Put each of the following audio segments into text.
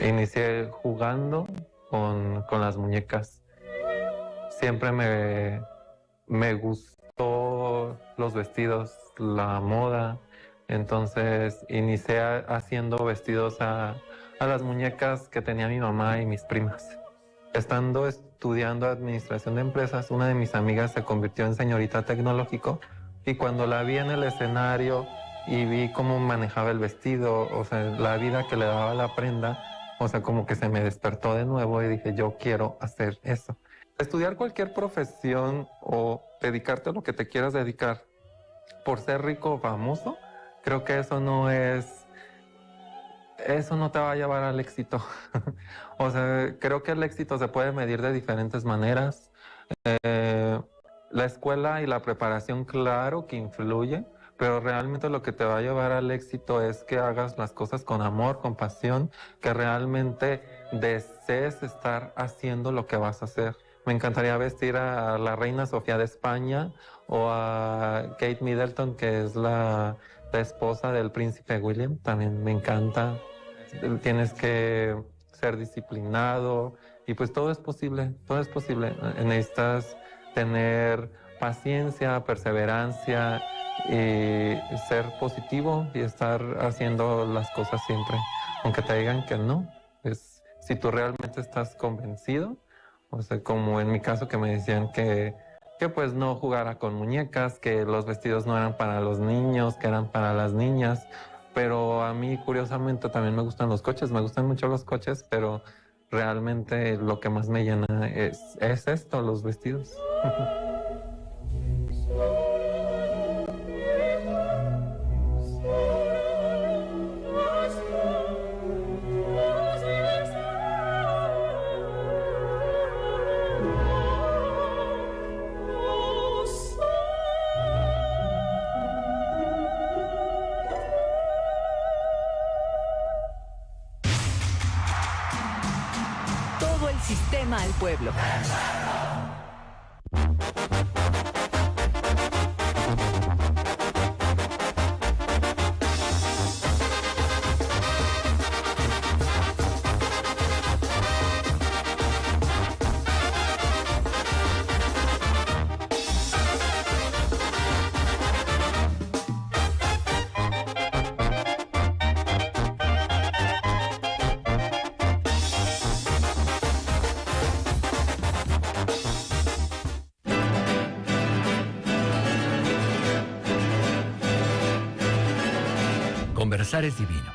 Inicié jugando con las muñecas. Siempre me gustó los vestidos, la moda. Entonces inicié haciendo vestidos a las muñecas que tenía mi mamá y mis primas. Estando estudiando administración de empresas, una de mis amigas se convirtió en señorita tecnológico y cuando la vi en el escenario y vi cómo manejaba el vestido, o sea, la vida que le daba la prenda, o sea, como que se me despertó de nuevo y dije, yo quiero hacer eso. Estudiar cualquier profesión o dedicarte a lo que te quieras dedicar por ser rico o famoso, creo que eso no te va a llevar al éxito. O sea, creo que el éxito se puede medir de diferentes maneras. La escuela y la preparación, claro que influye, pero realmente lo que te va a llevar al éxito es que hagas las cosas con amor, con pasión, que realmente desees estar haciendo lo que vas a hacer. Me encantaría vestir a la reina Sofía de España o a Kate Middleton, que es la esposa del príncipe William. También me encanta. Tienes que ser disciplinado y pues todo es posible, todo es posible. Necesitas tener paciencia, perseverancia y ser positivo y estar haciendo las cosas siempre, aunque te digan que no. Pues, si tú realmente estás convencido, o sea, como en mi caso que me decían que pues no jugara con muñecas, que los vestidos no eran para los niños, que eran para las niñas, pero a mí curiosamente también me gustan los coches, me gustan mucho los coches, pero realmente lo que más me llena es esto, los vestidos. Todo el sistema al pueblo. Conversar es divino,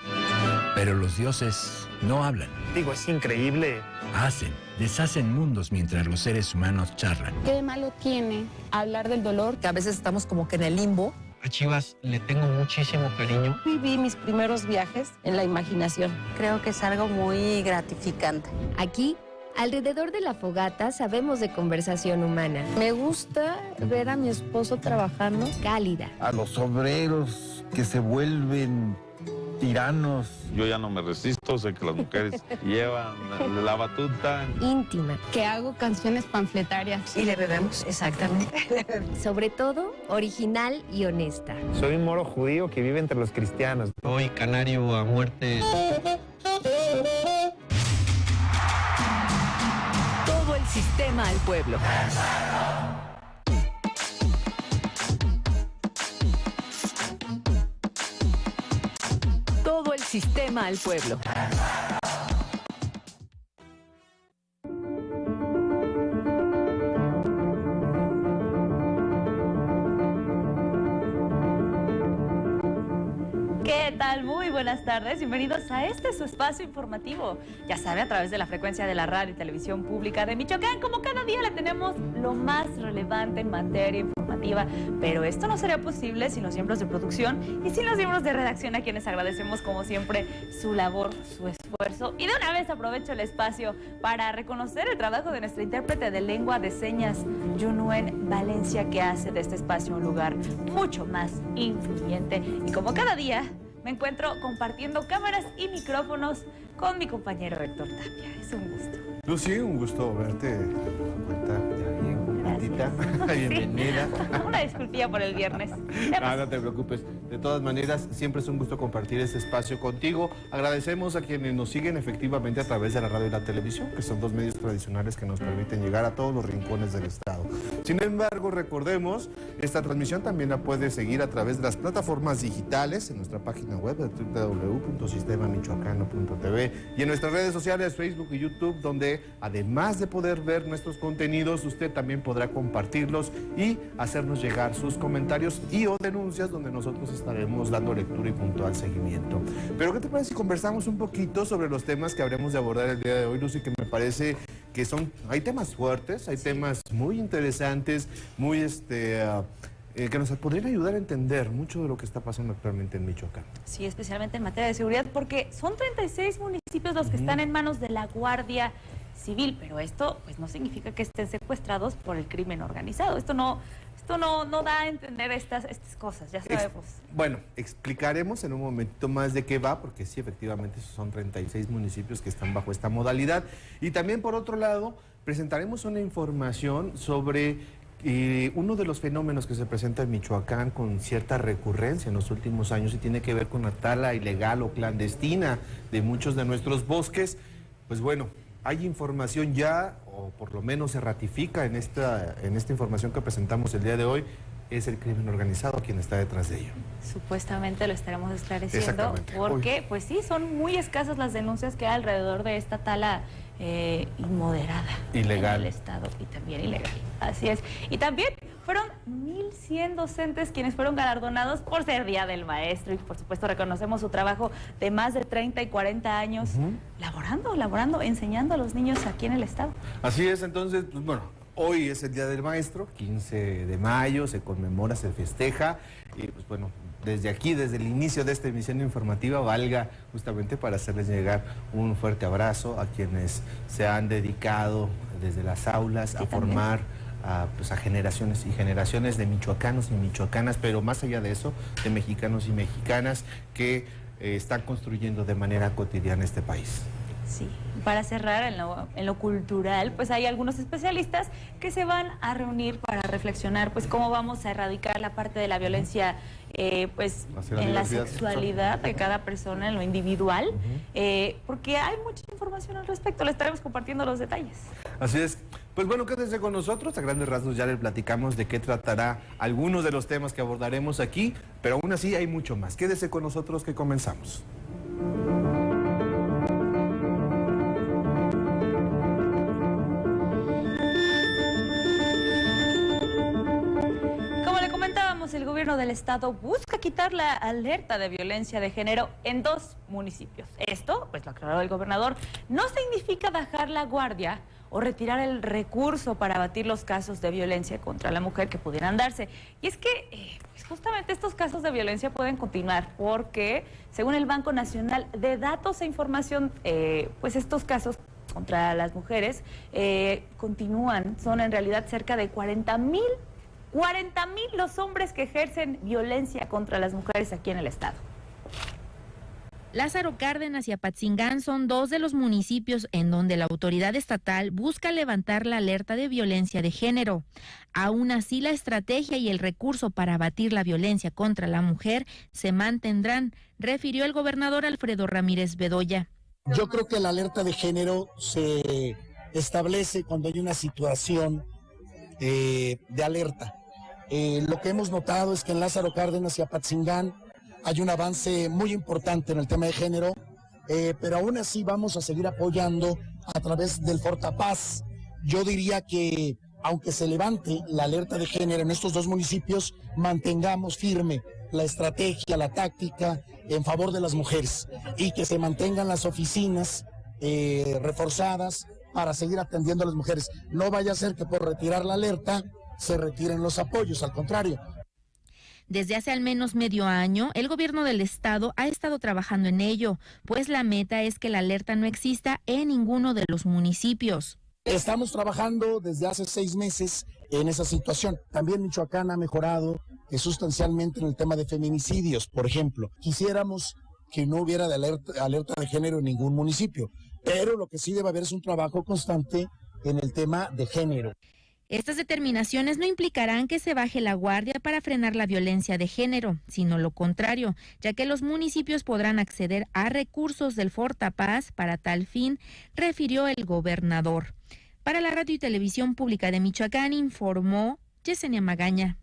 pero los dioses no hablan. Digo, es increíble. Hacen, deshacen mundos mientras los seres humanos charlan. ¿Qué de malo tiene hablar del dolor? Que a veces estamos como que en el limbo. A Chivas le tengo muchísimo cariño. Viví mis primeros viajes en la imaginación. Creo que es algo muy gratificante. Aquí, alrededor de la fogata, sabemos de conversación humana. Me gusta ver a mi esposo trabajando. Cálida. A los obreros que se vuelven tiranos. Yo ya no me resisto, sé que las mujeres llevan la batuta. Íntima. Que hago canciones panfletarias. Y le bebemos, exactamente. Sobre todo, original y honesta. Soy un moro judío que vive entre los cristianos. Soy canario a muerte. Todo el sistema al pueblo. Todo el sistema al pueblo. ¿Qué tal? Muy buenas tardes. Bienvenidos a su espacio informativo. Ya sabe, a través de la frecuencia de la radio y televisión pública de Michoacán, como cada día le tenemos lo más relevante en materia informativa. Pero esto no sería posible sin los miembros de producción y sin los miembros de redacción, a quienes agradecemos como siempre su labor, su esfuerzo. Y de una vez aprovecho el espacio para reconocer el trabajo de nuestra intérprete de lengua de señas, Yunuen Valencia, que hace de este espacio un lugar mucho más influyente. Y como cada día, me encuentro compartiendo cámaras y micrófonos con mi compañero Héctor Tapia. Es un gusto. Lucy, un gusto verte. Betita. Bienvenida. Una disculpilla por el viernes. No te preocupes. De todas maneras, siempre es un gusto compartir este espacio contigo. Agradecemos a quienes nos siguen efectivamente a través de la radio y la televisión, que son dos medios tradicionales que nos permiten llegar a todos los rincones del estado. Sin embargo, recordemos, esta transmisión también la puedes seguir a través de las plataformas digitales en nuestra página web de www.sistemamichoacano.tv y en nuestras redes sociales, Facebook y YouTube, donde además de poder ver nuestros contenidos, usted también podrá compartirlos y hacernos llegar sus comentarios y o denuncias, donde nosotros estaremos dando lectura y puntual seguimiento. Pero ¿qué te parece si conversamos un poquito sobre los temas que habremos de abordar el día de hoy, Lucy? Que me parece que hay temas fuertes, hay temas muy interesantes, muy que nos podrían ayudar a entender mucho de lo que está pasando actualmente en Michoacán. Sí, especialmente en materia de seguridad, porque son 36 municipios los que están en manos de la Guardia Civil, pero esto pues no significa que estén secuestrados por el crimen organizado. Esto no da a entender estas cosas, ya sabemos. Bueno, explicaremos en un momentito más de qué va, porque sí, efectivamente, son 36 municipios que están bajo esta modalidad. Y también, por otro lado, presentaremos una información sobre uno de los fenómenos que se presenta en Michoacán con cierta recurrencia en los últimos años y tiene que ver con la tala ilegal o clandestina de muchos de nuestros bosques. Pues bueno, hay información ya, o por lo menos se ratifica en esta información que presentamos el día de hoy, es el crimen organizado quien está detrás de ello. Supuestamente lo estaremos esclareciendo, porque pues sí, son muy escasas las denuncias que hay alrededor de esta tala inmoderada, ilegal, en el estado, y también ilegal. Así es. Y también fueron 1,100 docentes quienes fueron galardonados por ser Día del Maestro, y por supuesto reconocemos su trabajo de más de 30 y 40 años laborando, enseñando a los niños aquí en el estado. Así es. Entonces, pues bueno, hoy es el Día del Maestro, 15 de mayo, se conmemora, se festeja, y pues bueno, desde aquí, desde el inicio de esta emisión informativa, valga justamente para hacerles llegar un fuerte abrazo a quienes se han dedicado desde las aulas a formar a generaciones y generaciones de michoacanos y michoacanas, pero más allá de eso, de mexicanos y mexicanas que están construyendo de manera cotidiana este país. Sí, para cerrar en lo cultural, pues hay algunos especialistas que se van a reunir para reflexionar pues cómo vamos a erradicar la parte de la violencia pues en la sexualidad de cada persona, en lo individual, porque hay mucha información al respecto, le estaremos compartiendo los detalles. Así es. Pues bueno, quédese con nosotros, a grandes rasgos ya les platicamos de qué tratará algunos de los temas que abordaremos aquí, pero aún así hay mucho más. Quédese con nosotros que comenzamos. El gobierno del estado busca quitar la alerta de violencia de género en 2 municipios. Esto, pues lo aclaró el gobernador, no significa bajar la guardia o retirar el recurso para abatir los casos de violencia contra la mujer que pudieran darse. Y es que pues justamente estos casos de violencia pueden continuar porque, según el Banco Nacional de Datos e Información, pues estos casos contra las mujeres continúan. Son en realidad cerca de 40,000 los hombres que ejercen violencia contra las mujeres aquí en el estado. Lázaro Cárdenas y Apatzingán son 2 de los municipios en donde la autoridad estatal busca levantar la alerta de violencia de género. Aún así, la estrategia y el recurso para abatir la violencia contra la mujer se mantendrán, refirió el gobernador Alfredo Ramírez Bedoya. Yo creo que la alerta de género se establece cuando hay una situación de alerta. Lo que hemos notado es que en Lázaro Cárdenas y Apatzingán hay un avance muy importante en el tema de género, pero aún así vamos a seguir apoyando a través del Fortapaz. Yo diría que aunque se levante la alerta de género en estos 2 municipios, mantengamos firme la estrategia, la táctica en favor de las mujeres y que se mantengan las oficinas reforzadas para seguir atendiendo a las mujeres. No vaya a ser que por retirar la alerta se retiren los apoyos, al contrario. Desde hace al menos medio año, el gobierno del estado ha estado trabajando en ello, pues la meta es que la alerta no exista en ninguno de los municipios. Estamos trabajando desde hace 6 meses en esa situación. También Michoacán ha mejorado sustancialmente en el tema de feminicidios, por ejemplo. Quisiéramos que no hubiera alerta de género en ningún municipio, pero lo que sí debe haber es un trabajo constante en el tema de género. Estas determinaciones no implicarán que se baje la guardia para frenar la violencia de género, sino lo contrario, ya que los municipios podrán acceder a recursos del Fortapaz para tal fin, refirió el gobernador. Para la Radio y Televisión Pública de Michoacán informó Yesenia Magaña.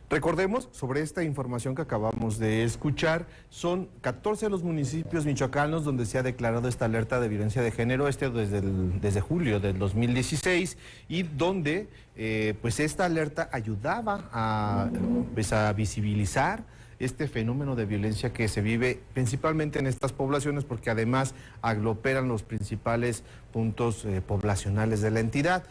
Recordemos, sobre esta información que acabamos de escuchar, son 14 los municipios michoacanos donde se ha declarado esta alerta de violencia de género, desde julio del 2016, y donde pues esta alerta ayudaba a visibilizar este fenómeno de violencia que se vive principalmente en estas poblaciones, porque además aglomeran los principales puntos poblacionales de la entidad.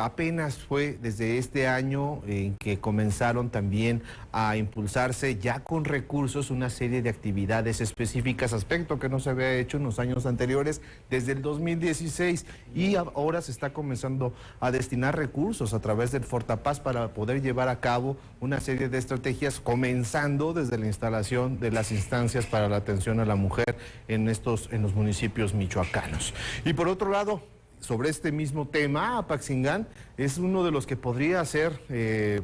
Apenas fue desde este año en que comenzaron también a impulsarse ya con recursos una serie de actividades específicas, aspecto que no se había hecho en los años anteriores desde el 2016, y ahora se está comenzando a destinar recursos a través del Fortapaz para poder llevar a cabo una serie de estrategias, comenzando desde la instalación de las instancias para la atención a la mujer en los municipios michoacanos. Y por otro lado, sobre este mismo tema, Apatzingán es uno de los que podría ser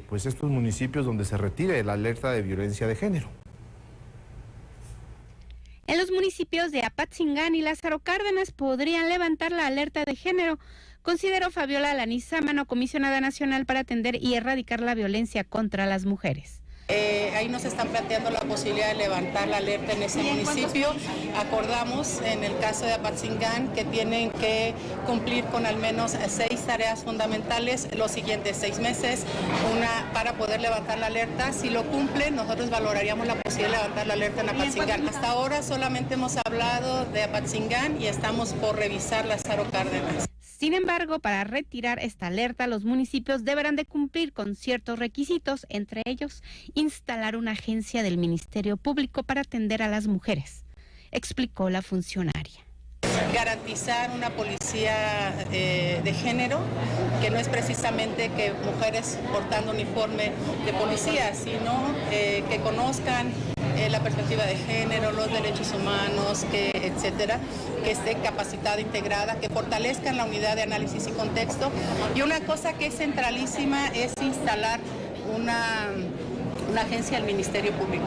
pues estos municipios donde se retire la alerta de violencia de género. En los municipios de Apatzingán y Lázaro Cárdenas podrían levantar la alerta de género, consideró Fabiola Lanizámano, comisionada nacional para atender y erradicar la violencia contra las mujeres. Ahí nos están planteando la posibilidad de levantar la alerta en ese municipio. Acordamos en el caso de Apatzingán que tienen que cumplir con al menos 6 tareas fundamentales los siguientes 6 meses, una para poder levantar la alerta. Si lo cumplen, nosotros valoraríamos la posibilidad de levantar la alerta en Apatzingán. Hasta ahora solamente hemos hablado de Apatzingán y estamos por revisar Lázaro Cárdenas. Sin embargo, para retirar esta alerta, los municipios deberán de cumplir con ciertos requisitos, entre ellos, instalar una agencia del Ministerio Público para atender a las mujeres, explicó la funcionaria. Garantizar una policía de género, que no es precisamente que mujeres portando uniforme de policía, sino que conozcan la perspectiva de género, los derechos humanos, etcétera, que esté capacitada, integrada, que fortalezcan la unidad de análisis y contexto. Y una cosa que es centralísima es instalar una agencia del Ministerio Público,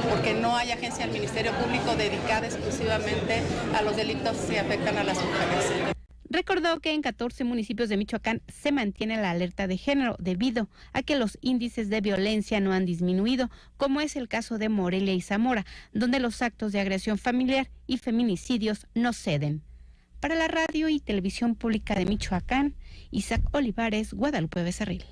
porque no hay agencia del Ministerio Público dedicada exclusivamente a los delitos que afectan a las mujeres. Recordó que en 14 municipios de Michoacán se mantiene la alerta de género debido a que los índices de violencia no han disminuido, como es el caso de Morelia y Zamora, donde los actos de agresión familiar y feminicidios no ceden. Para la Radio y Televisión Pública de Michoacán, Isaac Olivares, Guadalupe Becerril.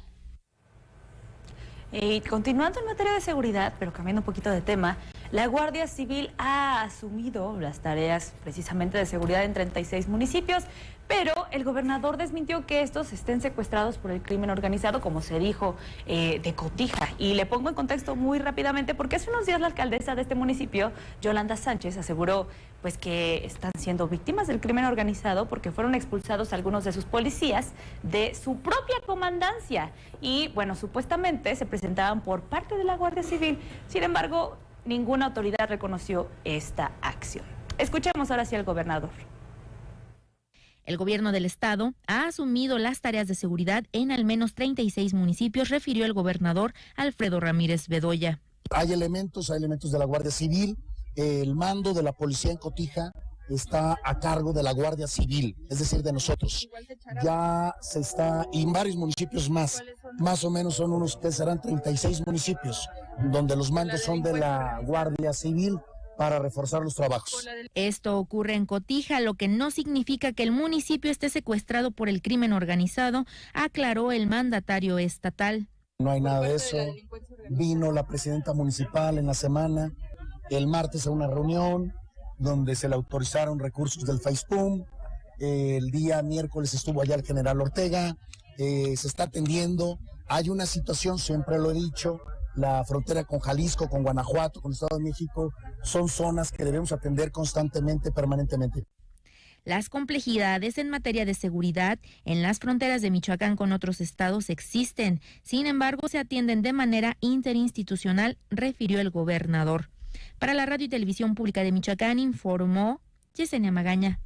Y continuando en materia de seguridad, pero cambiando un poquito de tema, la Guardia Civil ha asumido las tareas precisamente de seguridad en 36 municipios, pero el gobernador desmintió que estos estén secuestrados por el crimen organizado, como se dijo, de Cotija. Y le pongo en contexto muy rápidamente, porque hace unos días la alcaldesa de este municipio, Yolanda Sánchez, aseguró pues que están siendo víctimas del crimen organizado porque fueron expulsados algunos de sus policías de su propia comandancia. Y bueno, supuestamente se presentaban por parte de la Guardia Civil. Sin embargo, ninguna autoridad reconoció esta acción. Escuchemos ahora sí al gobernador. El gobierno del estado ha asumido las tareas de seguridad en al menos 36 municipios, refirió el gobernador Alfredo Ramírez Bedoya. Hay elementos de la Guardia Civil. El mando de la policía en Cotija está a cargo de la Guardia Civil, es decir, de nosotros. Ya se está, y en varios municipios más o menos son unos que serán 36 municipios, donde los mandos son de la Guardia Civil para reforzar los trabajos. Esto ocurre en Cotija, lo que no significa que el municipio esté secuestrado por el crimen organizado, aclaró el mandatario estatal. No hay nada de eso. Vino la presidenta municipal en la semana, el martes, a una reunión donde se le autorizaron recursos del FAISPUM. El día miércoles estuvo allá el general Ortega. Se está atendiendo. Hay una situación, siempre lo he dicho, la frontera con Jalisco, con Guanajuato, con el Estado de México, son zonas que debemos atender constantemente, permanentemente. Las complejidades en materia de seguridad en las fronteras de Michoacán con otros estados existen. Sin embargo, se atienden de manera interinstitucional, refirió el gobernador. Para la Radio y Televisión Pública de Michoacán informó Yesenia Magaña.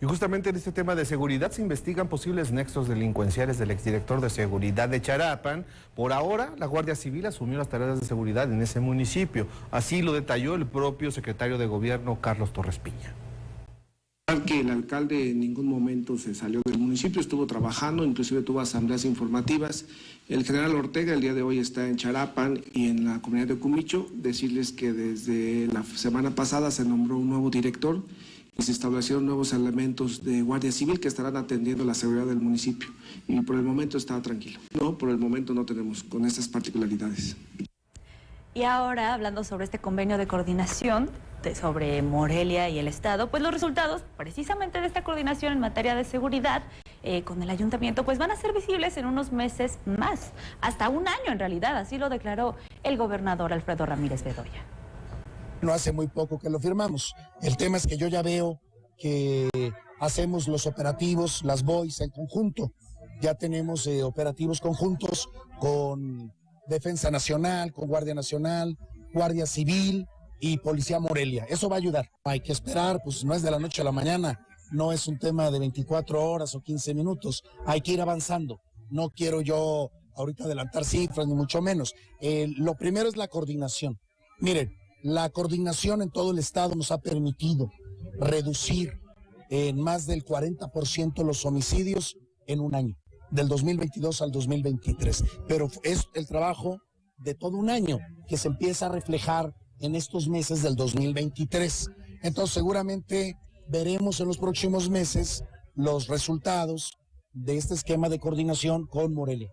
Y justamente en este tema de seguridad se investigan posibles nexos delincuenciales del exdirector de seguridad de Charapan. Por ahora, la Guardia Civil asumió las tareas de seguridad en ese municipio. Así lo detalló el propio secretario de Gobierno, Carlos Torres Piña. Que el alcalde en ningún momento se salió del municipio, estuvo trabajando, inclusive tuvo asambleas informativas. El general Ortega el día de hoy está en Charapan y en la comunidad de Cumicho. Decirles que desde la semana pasada se nombró un nuevo director y se establecieron nuevos elementos de Guardia Civil que estarán atendiendo la seguridad del municipio. Y por el momento está tranquilo. No, por el momento no tenemos con estas particularidades. Y ahora, hablando sobre este convenio de coordinación sobre Morelia y el Estado, pues los resultados precisamente de esta coordinación en materia de seguridad con el ayuntamiento pues van a ser visibles en unos meses más, hasta un año en realidad, así lo declaró el gobernador Alfredo Ramírez Bedoya. No hace muy poco que lo firmamos. El tema es que yo ya veo que hacemos los operativos, las BOIs en conjunto. Ya tenemos operativos conjuntos con Defensa Nacional, con Guardia Nacional, Guardia Civil y Policía Morelia. Eso va a ayudar. Hay que esperar, pues no es de la noche a la mañana, no es un tema de 24 horas o 15 minutos. Hay que ir avanzando. No quiero yo ahorita adelantar cifras, ni mucho menos. Lo primero es la coordinación. Miren, la coordinación en todo el estado nos ha permitido reducir en más del 40% los homicidios en un año, del 2022 al 2023. Pero es el trabajo de todo un año que se empieza a reflejar en estos meses del 2023. Entonces seguramente veremos en los próximos meses los resultados de este esquema de coordinación con Morelia.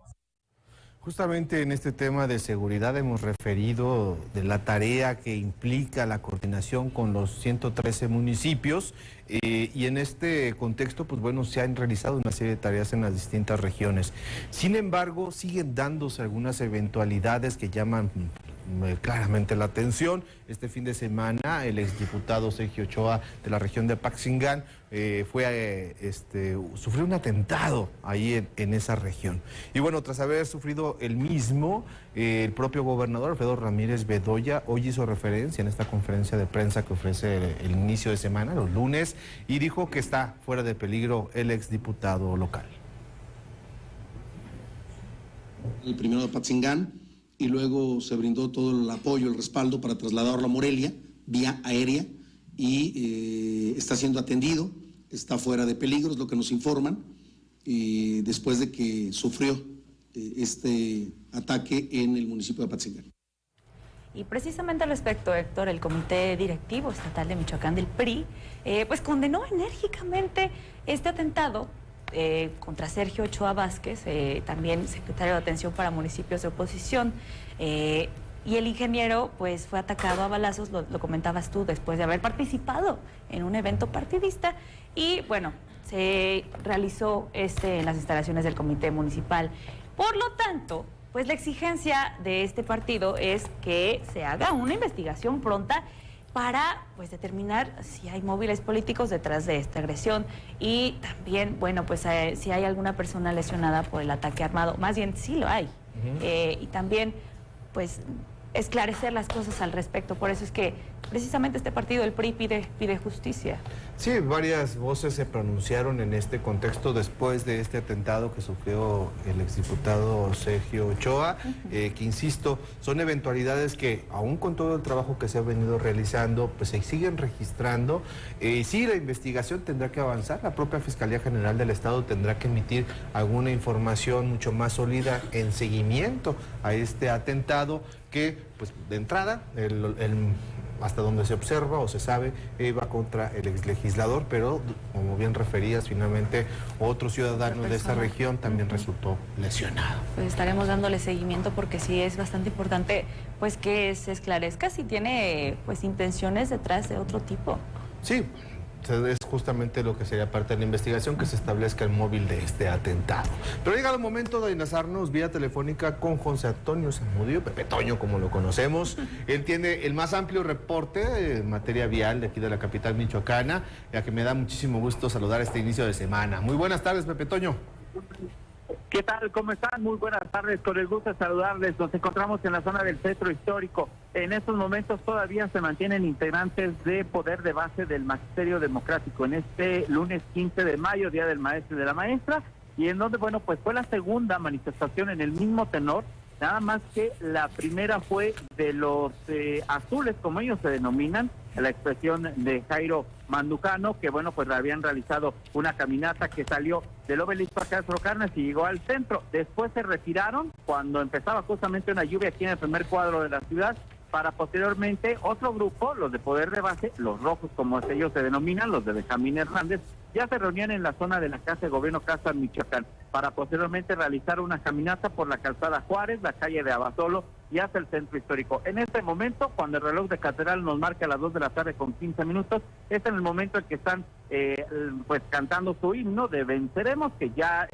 Justamente en este tema de seguridad hemos referido de la tarea que implica la coordinación con los 113 municipios y en este contexto, pues bueno, se han realizado una serie de tareas en las distintas regiones. Sin embargo, siguen dándose algunas eventualidades que llaman claramente la atención. Este fin de semana el exdiputado Sergio Ochoa de la región de Apaxingán sufrió un atentado ahí en esa región. Y bueno, tras haber sufrido el mismo, el propio gobernador Alfredo Ramírez Bedoya hoy hizo referencia en esta conferencia de prensa que ofrece el inicio de semana, los lunes, y dijo que está fuera de peligro el exdiputado local. El primero de Apaxingán, y luego se brindó todo el apoyo, el respaldo para trasladarlo a Morelia, vía aérea, y está siendo atendido, está fuera de peligro, es lo que nos informan, después de que sufrió este ataque en el municipio de Apaxingán. Y precisamente al respecto, Héctor, el Comité Directivo Estatal de Michoacán del PRI, pues condenó enérgicamente este atentado contra Sergio Ochoa Vázquez, también secretario de Atención para Municipios de Oposición, y el ingeniero pues fue atacado a balazos, lo comentabas tú, después de haber participado en un evento partidista, y bueno, se realizó en las instalaciones del Comité Municipal. Por lo tanto, pues la exigencia de este partido es que se haga una investigación pronta para pues determinar si hay móviles políticos detrás de esta agresión y también, bueno, pues si hay alguna persona lesionada por el ataque armado, más bien sí lo hay, y también pues esclarecer las cosas al respecto. Por eso es que precisamente este partido, el PRI, pide justicia. Sí, varias voces se pronunciaron en este contexto después de este atentado que sufrió el exdiputado Sergio Ochoa, que insisto, son eventualidades que aún con todo el trabajo que se ha venido realizando, pues se siguen registrando. Sí, la investigación tendrá que avanzar, la propia Fiscalía General del Estado tendrá que emitir alguna información mucho más sólida en seguimiento a este atentado que, pues de entrada, hasta donde se observa o se sabe, va contra el exlegislador, pero como bien referías, finalmente otro ciudadano de esta región también resultó lesionado. Pues estaremos dándole seguimiento porque sí es bastante importante pues que se esclarezca si tiene pues intenciones detrás de otro tipo. Sí, es justamente lo que sería parte de la investigación, que se establezca el móvil de este atentado. Pero llega el momento de enlazarnos vía telefónica con José Antonio Zamudio, Pepe Toño, como lo conocemos. Él tiene el más amplio reporte en materia vial de aquí de la capital michoacana, ya que me da muchísimo gusto saludar este inicio de semana. Muy buenas tardes, Pepe Toño. ¿Qué tal? ¿Cómo están? Muy buenas tardes, con el gusto de saludarles. Nos encontramos en la zona del centro histórico. En estos momentos todavía se mantienen integrantes de poder de base del Magisterio Democrático en este lunes 15 de mayo, Día del Maestro y de la Maestra, y en donde, bueno, pues fue la segunda manifestación en el mismo tenor, nada más que la primera fue de los azules, como ellos se denominan, la expresión de Jairo Mandujano, que bueno, pues habían realizado una caminata que salió del Obelisco a Castro Cárdenas y llegó al centro. Después se retiraron cuando empezaba justamente una lluvia aquí en el primer cuadro de la ciudad, para posteriormente otro grupo, los de poder de base, los rojos como ellos se denominan, los de Benjamín Hernández, ya se reunían en la zona de la Casa de Gobierno Casa Michoacán, para posteriormente realizar una caminata por la calzada Juárez, la calle de Abasolo y hasta el centro histórico. En este momento, cuando el reloj de catedral nos marca a las 2 de la tarde con 15 minutos, es en el momento en que están pues cantando su himno de Venceremos, que ya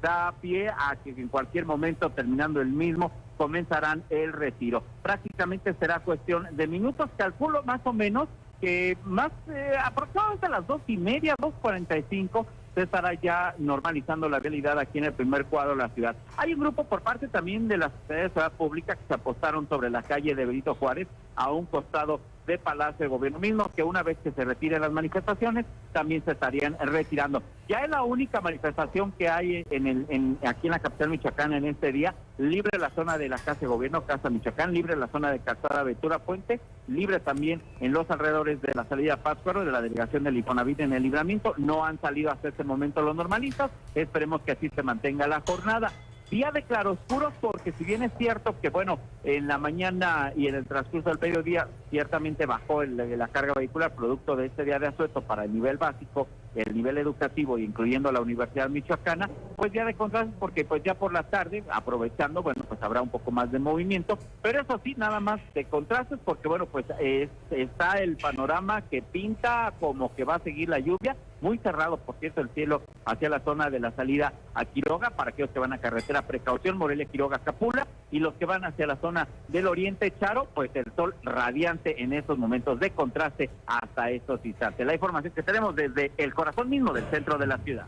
da pie a que en cualquier momento, terminando el mismo, comenzarán el retiro. Prácticamente será cuestión de minutos, calculo más o menos que más aproximadamente a las 2:30, 2:45, se estará ya normalizando la realidad aquí en el primer cuadro de la ciudad. Hay un grupo por parte también de la Secretaría de Seguridad Pública que se apostaron sobre la calle de Benito Juárez, a un costado de Palacio de Gobierno mismo, que una vez que se retiren las manifestaciones, también se estarían retirando. Ya es la única manifestación que hay aquí en la capital michoacana en este día, libre la zona de la Casa de Gobierno, Casa Michoacán, libre la zona de Calzada Ventura Puente, libre también en los alrededores de la salida Pátzcuaro, de la delegación del Infonavit en el Libramiento. No han salido hasta este momento los normalistas, esperemos que así se mantenga la jornada. Día de claroscuros, porque si bien es cierto que, bueno, en la mañana y en el transcurso del mediodía ciertamente bajó la carga vehicular producto de este día de asueto para el nivel básico, el nivel educativo, incluyendo la Universidad Michoacana, pues día de contrastes, porque pues ya por la tarde, aprovechando, bueno, pues habrá un poco más de movimiento, pero eso sí, nada más de contrastes, porque bueno, pues está el panorama que pinta como que va a seguir la lluvia, muy cerrado, por cierto, el cielo hacia la zona de la salida a Quiroga, para aquellos que van a carretera precaución, Morelia, Quiroga, Capula, y los que van hacia la zona del oriente, Charo, pues el sol radiante en estos momentos de contraste hasta estos instantes. La información que tenemos desde el corazón mismo del centro de la ciudad.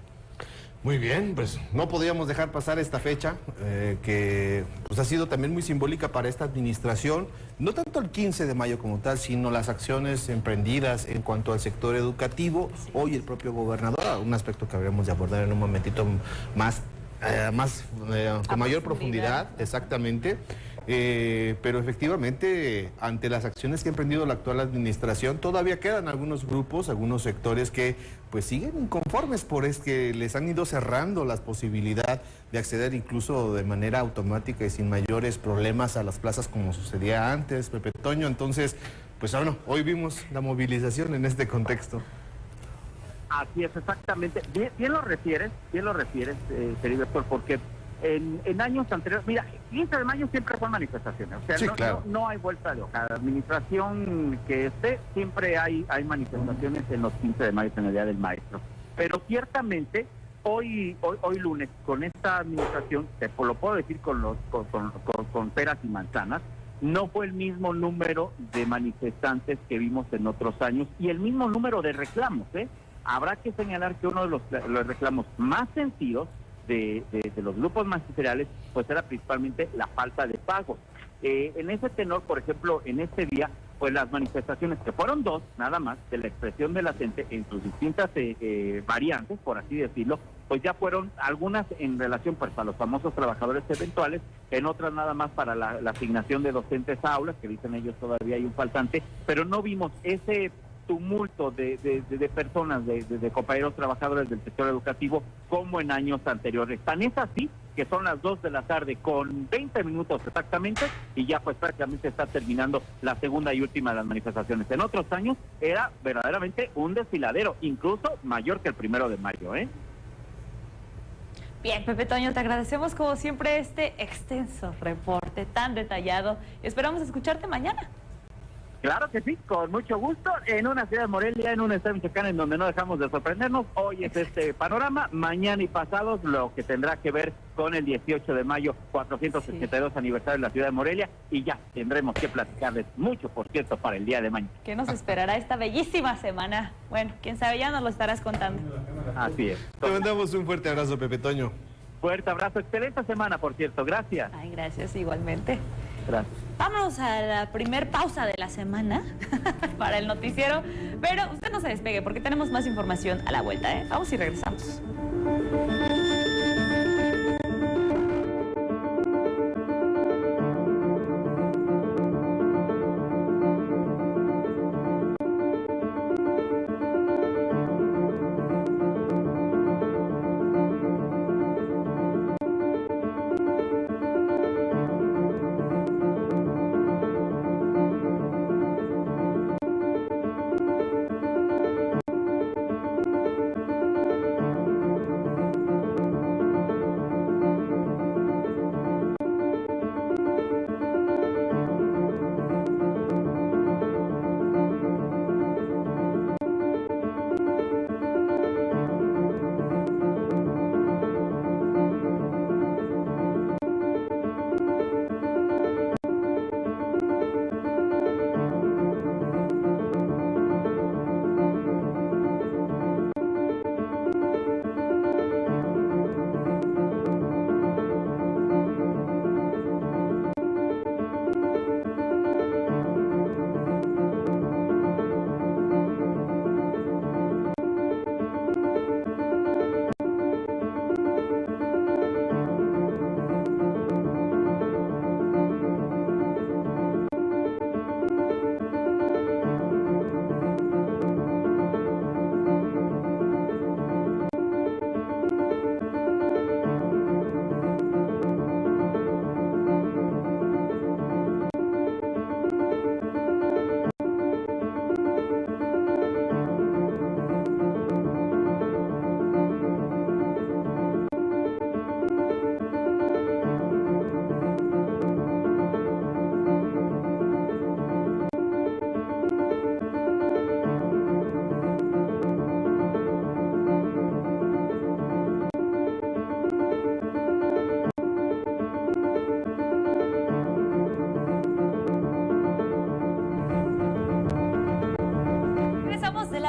Muy bien, pues no podríamos dejar pasar esta fecha, que pues ha sido también muy simbólica para esta administración, no tanto el 15 de mayo como tal, sino las acciones emprendidas en cuanto al sector educativo. Hoy el propio gobernador, un aspecto que habremos de abordar en un momentito más con mayor profundidad, exactamente. Pero efectivamente, ante las acciones que ha emprendido la actual administración, todavía quedan algunos grupos, algunos sectores que pues siguen inconformes por es que les han ido cerrando la posibilidad de acceder incluso de manera automática y sin mayores problemas a las plazas como sucedía antes, Pepe Toño. Entonces, pues bueno, hoy vimos la movilización en este contexto. Así es, exactamente. Bien lo refieres, querido Héctor, porque en años anteriores, mira, 15 de mayo siempre son manifestaciones, o sea, sí, claro. no hay vuelta de hoja. La administración que esté, siempre hay manifestaciones en los 15 de mayo, en el Día del Maestro. Pero ciertamente, hoy lunes, con esta administración, te lo puedo decir con peras y manzanas, no fue el mismo número de manifestantes que vimos en otros años y el mismo número de reclamos, Habrá que señalar que uno de los reclamos más sentidos de los grupos magisteriales, pues era principalmente la falta de pagos. En ese tenor, por ejemplo, en este día, pues las manifestaciones, que fueron dos, nada más, de la expresión de la gente en sus distintas variantes, por así decirlo, pues ya fueron algunas en relación pues a los famosos trabajadores eventuales, en otras nada más para la asignación de docentes a aulas, que dicen ellos todavía hay un faltante, pero no vimos ese tumulto de personas, de compañeros trabajadores del sector educativo como en años anteriores. Tan es así que son las 2 de la tarde con 20 minutos exactamente y ya pues prácticamente está terminando la segunda y última de las manifestaciones. En otros años era verdaderamente un desfiladero, incluso mayor que el 1 de mayo, Bien, Pepe Toño, te agradecemos como siempre este extenso reporte tan detallado. Esperamos escucharte mañana. Claro que sí, con mucho gusto, en una ciudad de Morelia, en un estado michoacán en donde no dejamos de sorprendernos. Hoy es este panorama, mañana y pasados lo que tendrá que ver con el 18 de mayo, 482 aniversario de la ciudad de Morelia, y ya tendremos que platicarles mucho, por cierto, para el día de mañana. ¿Qué nos esperará esta bellísima semana? Bueno, quién sabe, ya nos lo estarás contando. Así es. Te mandamos un fuerte abrazo, Pepe Toño. Fuerte abrazo, excelente semana, por cierto, gracias. Ay, gracias, igualmente. Gracias. Vámonos a la primer pausa de la semana para el noticiero, pero usted no se despegue porque tenemos más información a la vuelta, ¿eh? Vamos y regresamos.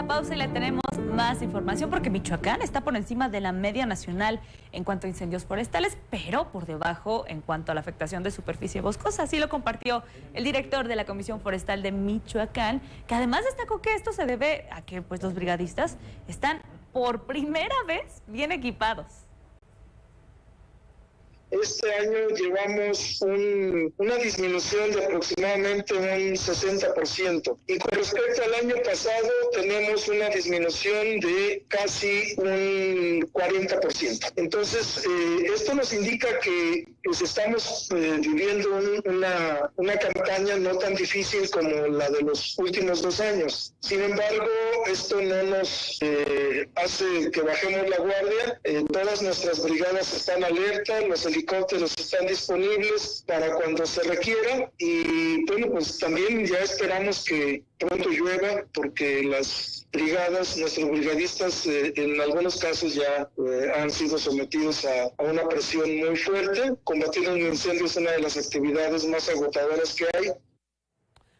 Pausa y le tenemos más información porque Michoacán está por encima de la media nacional en cuanto a incendios forestales, pero por debajo en cuanto a la afectación de superficie boscosa. Así lo compartió el director de la Comisión Forestal de Michoacán, que además destacó que esto se debe a que pues los brigadistas están por primera vez bien equipados. Este año llevamos una disminución de aproximadamente un 60%. Y con respecto al año pasado tenemos una disminución de casi un 40%. Entonces, esto nos indica que pues, estamos viviendo una campaña no tan difícil como la de los últimos 2 años. Sin embargo, esto no nos hace que bajemos la guardia. Todas nuestras brigadas están alerta, los helicópteros están disponibles para cuando se requiera y bueno, pues también ya esperamos que pronto llueva porque las brigadas, nuestros brigadistas en algunos casos ya han sido sometidos a una presión muy fuerte. Combatir un incendio es una de las actividades más agotadoras que hay.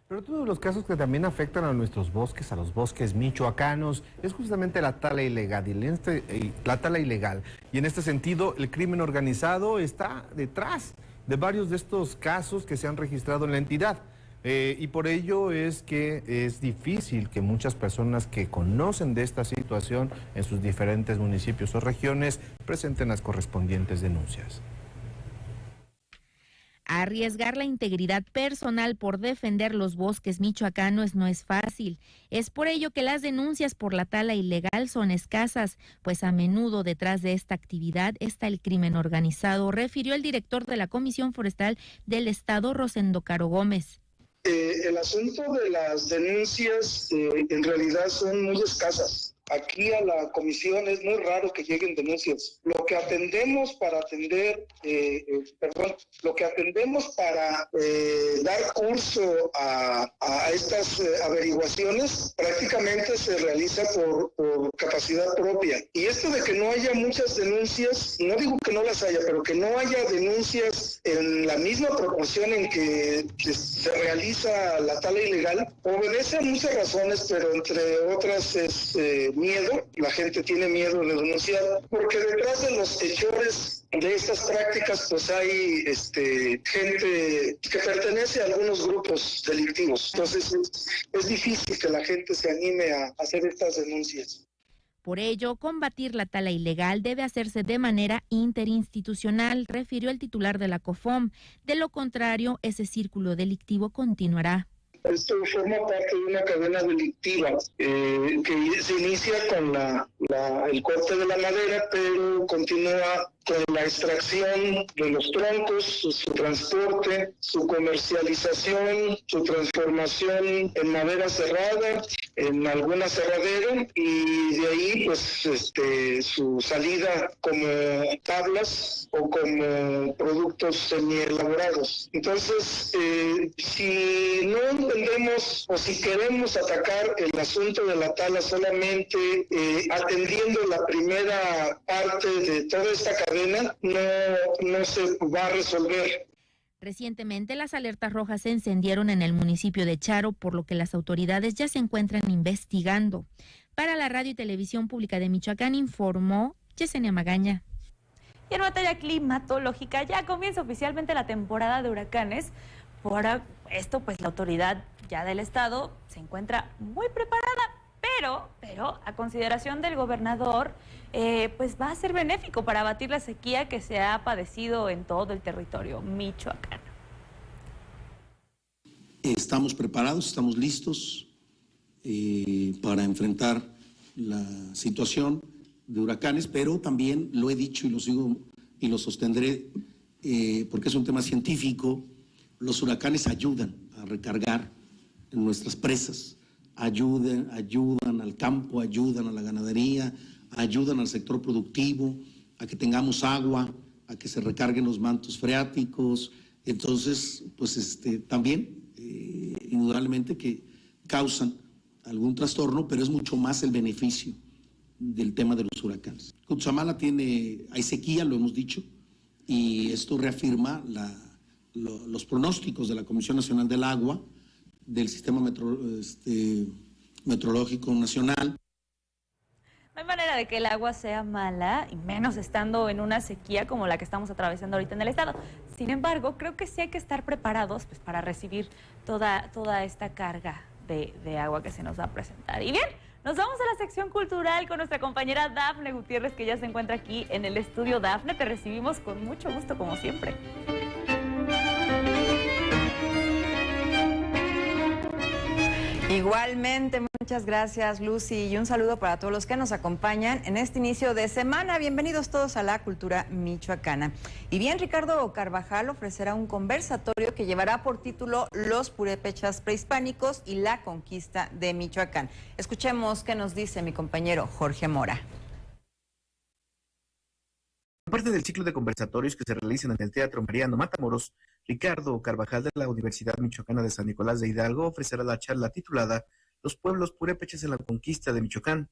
Pero todos los casos que también afectan a nuestros bosques, a los bosques michoacanos, es justamente la tala ilegal. Y en este sentido, el crimen organizado está detrás de varios de estos casos que se han registrado en la entidad. Y por ello es que es difícil que muchas personas que conocen de esta situación en sus diferentes municipios o regiones presenten las correspondientes denuncias. Arriesgar la integridad personal por defender los bosques michoacanos no es fácil. Es por ello que las denuncias por la tala ilegal son escasas, pues a menudo detrás de esta actividad está el crimen organizado, refirió el director de la Comisión Forestal del Estado, Rosendo Caro Gómez. El asunto de las denuncias en realidad son muy escasas. Aquí a la comisión es muy raro que lleguen denuncias. Lo que atendemos para dar curso a estas averiguaciones prácticamente se realiza por capacidad propia. Y esto de que no haya muchas denuncias, no digo que no las haya, pero que no haya denuncias en la misma proporción en que se realiza la tala ilegal, obedece a muchas razones, pero entre otras es miedo, la gente tiene miedo de denunciar, porque detrás de los hechores de estas prácticas pues hay gente que pertenece a algunos grupos delictivos. Entonces es difícil que la gente se anime a hacer estas denuncias. Por ello, combatir la tala ilegal debe hacerse de manera interinstitucional, refirió el titular de la COFOM. De lo contrario, ese círculo delictivo continuará. Esto forma parte de una cadena delictiva que se inicia con el corte de la madera, pero continúa con la extracción de los troncos, su transporte, su comercialización, su transformación en madera cerrada, en algún aserradero, y de ahí pues su salida como tablas o como productos semielaborados. Entonces, si no entendemos o si queremos atacar el asunto de la tala solamente atendiendo la primera parte de toda esta cadena, no se va a resolver. Recientemente las alertas rojas se encendieron en el municipio de Charo, por lo que las autoridades ya se encuentran investigando. Para la Radio y Televisión Pública de Michoacán informó Yesenia Magaña. Y en materia climatológica ya comienza oficialmente la temporada de huracanes. Por esto, pues la autoridad ya del estado se encuentra muy preparada, pero a consideración del gobernador, pues va a ser benéfico para abatir la sequía que se ha padecido en todo el territorio michoacano. Estamos preparados, estamos listos para enfrentar la situación de huracanes, pero también lo he dicho y lo sigo y lo sostendré porque es un tema científico. Los huracanes ayudan a recargar en nuestras presas, ayudan al campo, ayudan a la ganadería, ayudan al sector productivo, a que tengamos agua, a que se recarguen los mantos freáticos. Entonces, pues también, indudablemente que causan algún trastorno, pero es mucho más el beneficio del tema de los huracanes. Cutzamala hay sequía, lo hemos dicho, y esto reafirma los pronósticos de la Comisión Nacional del Agua, del Sistema Meteorológico Nacional. No hay manera de que el agua sea mala, y menos estando en una sequía como la que estamos atravesando ahorita en el estado. Sin embargo, creo que sí hay que estar preparados pues, para recibir toda esta carga de agua que se nos va a presentar. Y bien, nos vamos a la sección cultural con nuestra compañera Dafne Gutiérrez, que ya se encuentra aquí en el estudio. Dafne, te recibimos con mucho gusto, como siempre. Igualmente, muchas gracias, Lucy, y un saludo para todos los que nos acompañan en este inicio de semana. Bienvenidos todos a la cultura michoacana. Y bien, Ricardo Carvajal ofrecerá un conversatorio que llevará por título Los purépechas prehispánicos y la conquista de Michoacán. Escuchemos qué nos dice mi compañero Jorge Mora. Parte del ciclo de conversatorios que se realizan en el Teatro Mariano Matamoros, Ricardo Carvajal de la Universidad Michoacana de San Nicolás de Hidalgo ofrecerá la charla titulada Los pueblos purépechas en la conquista de Michoacán.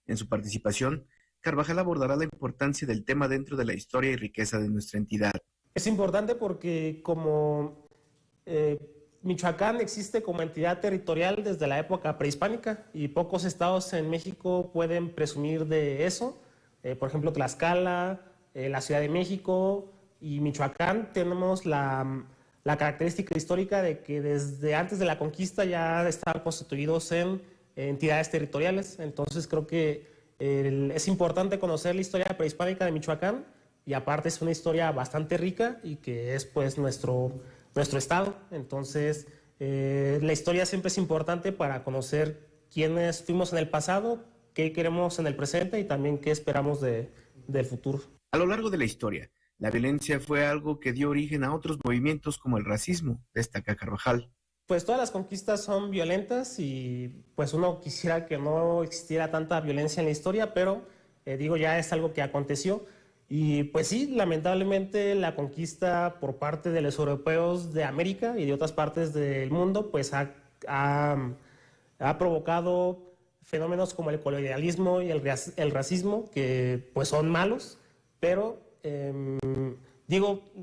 En su participación, Carvajal abordará la importancia del tema dentro de la historia y riqueza de nuestra entidad. Es importante porque como Michoacán existe como entidad territorial desde la época prehispánica y pocos estados en México pueden presumir de eso. Por ejemplo, Tlaxcala, la Ciudad de México y Michoacán tenemos la característica histórica de que desde antes de la conquista ya estaban constituidos en entidades territoriales. Entonces creo que es importante conocer la historia prehispánica de Michoacán y aparte es una historia bastante rica y que es pues nuestro estado. Entonces la historia siempre es importante para conocer quiénes fuimos en el pasado, qué queremos en el presente y también qué esperamos del futuro. A lo largo de la historia, la violencia fue algo que dio origen a otros movimientos como el racismo, destaca Carvajal. Pues todas las conquistas son violentas y pues uno quisiera que no existiera tanta violencia en la historia, pero ya es algo que aconteció. Y pues sí, lamentablemente la conquista por parte de los europeos de América y de otras partes del mundo pues ha provocado fenómenos como el colonialismo y el racismo, que pues son malos. Pero,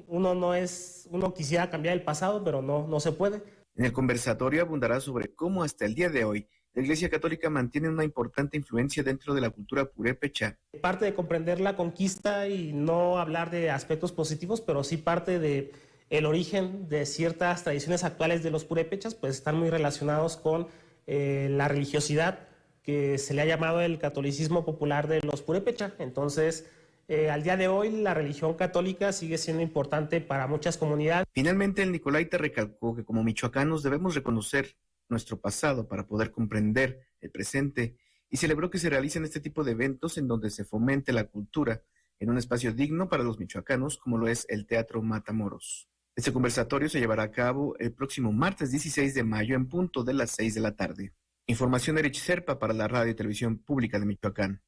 uno quisiera cambiar el pasado, pero no se puede. En el conversatorio abundará sobre cómo hasta el día de hoy la Iglesia Católica mantiene una importante influencia dentro de la cultura purépecha. Parte de comprender la conquista y no hablar de aspectos positivos, pero sí parte de el origen de ciertas tradiciones actuales de los purépechas, pues están muy relacionados con la religiosidad que se le ha llamado el catolicismo popular de los purépecha. Entonces, al día de hoy, la religión católica sigue siendo importante para muchas comunidades. Finalmente, el Nicolaita recalcó que como michoacanos debemos reconocer nuestro pasado para poder comprender el presente y celebró que se realicen este tipo de eventos en donde se fomente la cultura en un espacio digno para los michoacanos como lo es el Teatro Matamoros. Este conversatorio se llevará a cabo el próximo martes 16 de mayo en punto de las 6 de la tarde. Información Erich Serpa para la Radio y Televisión Pública de Michoacán.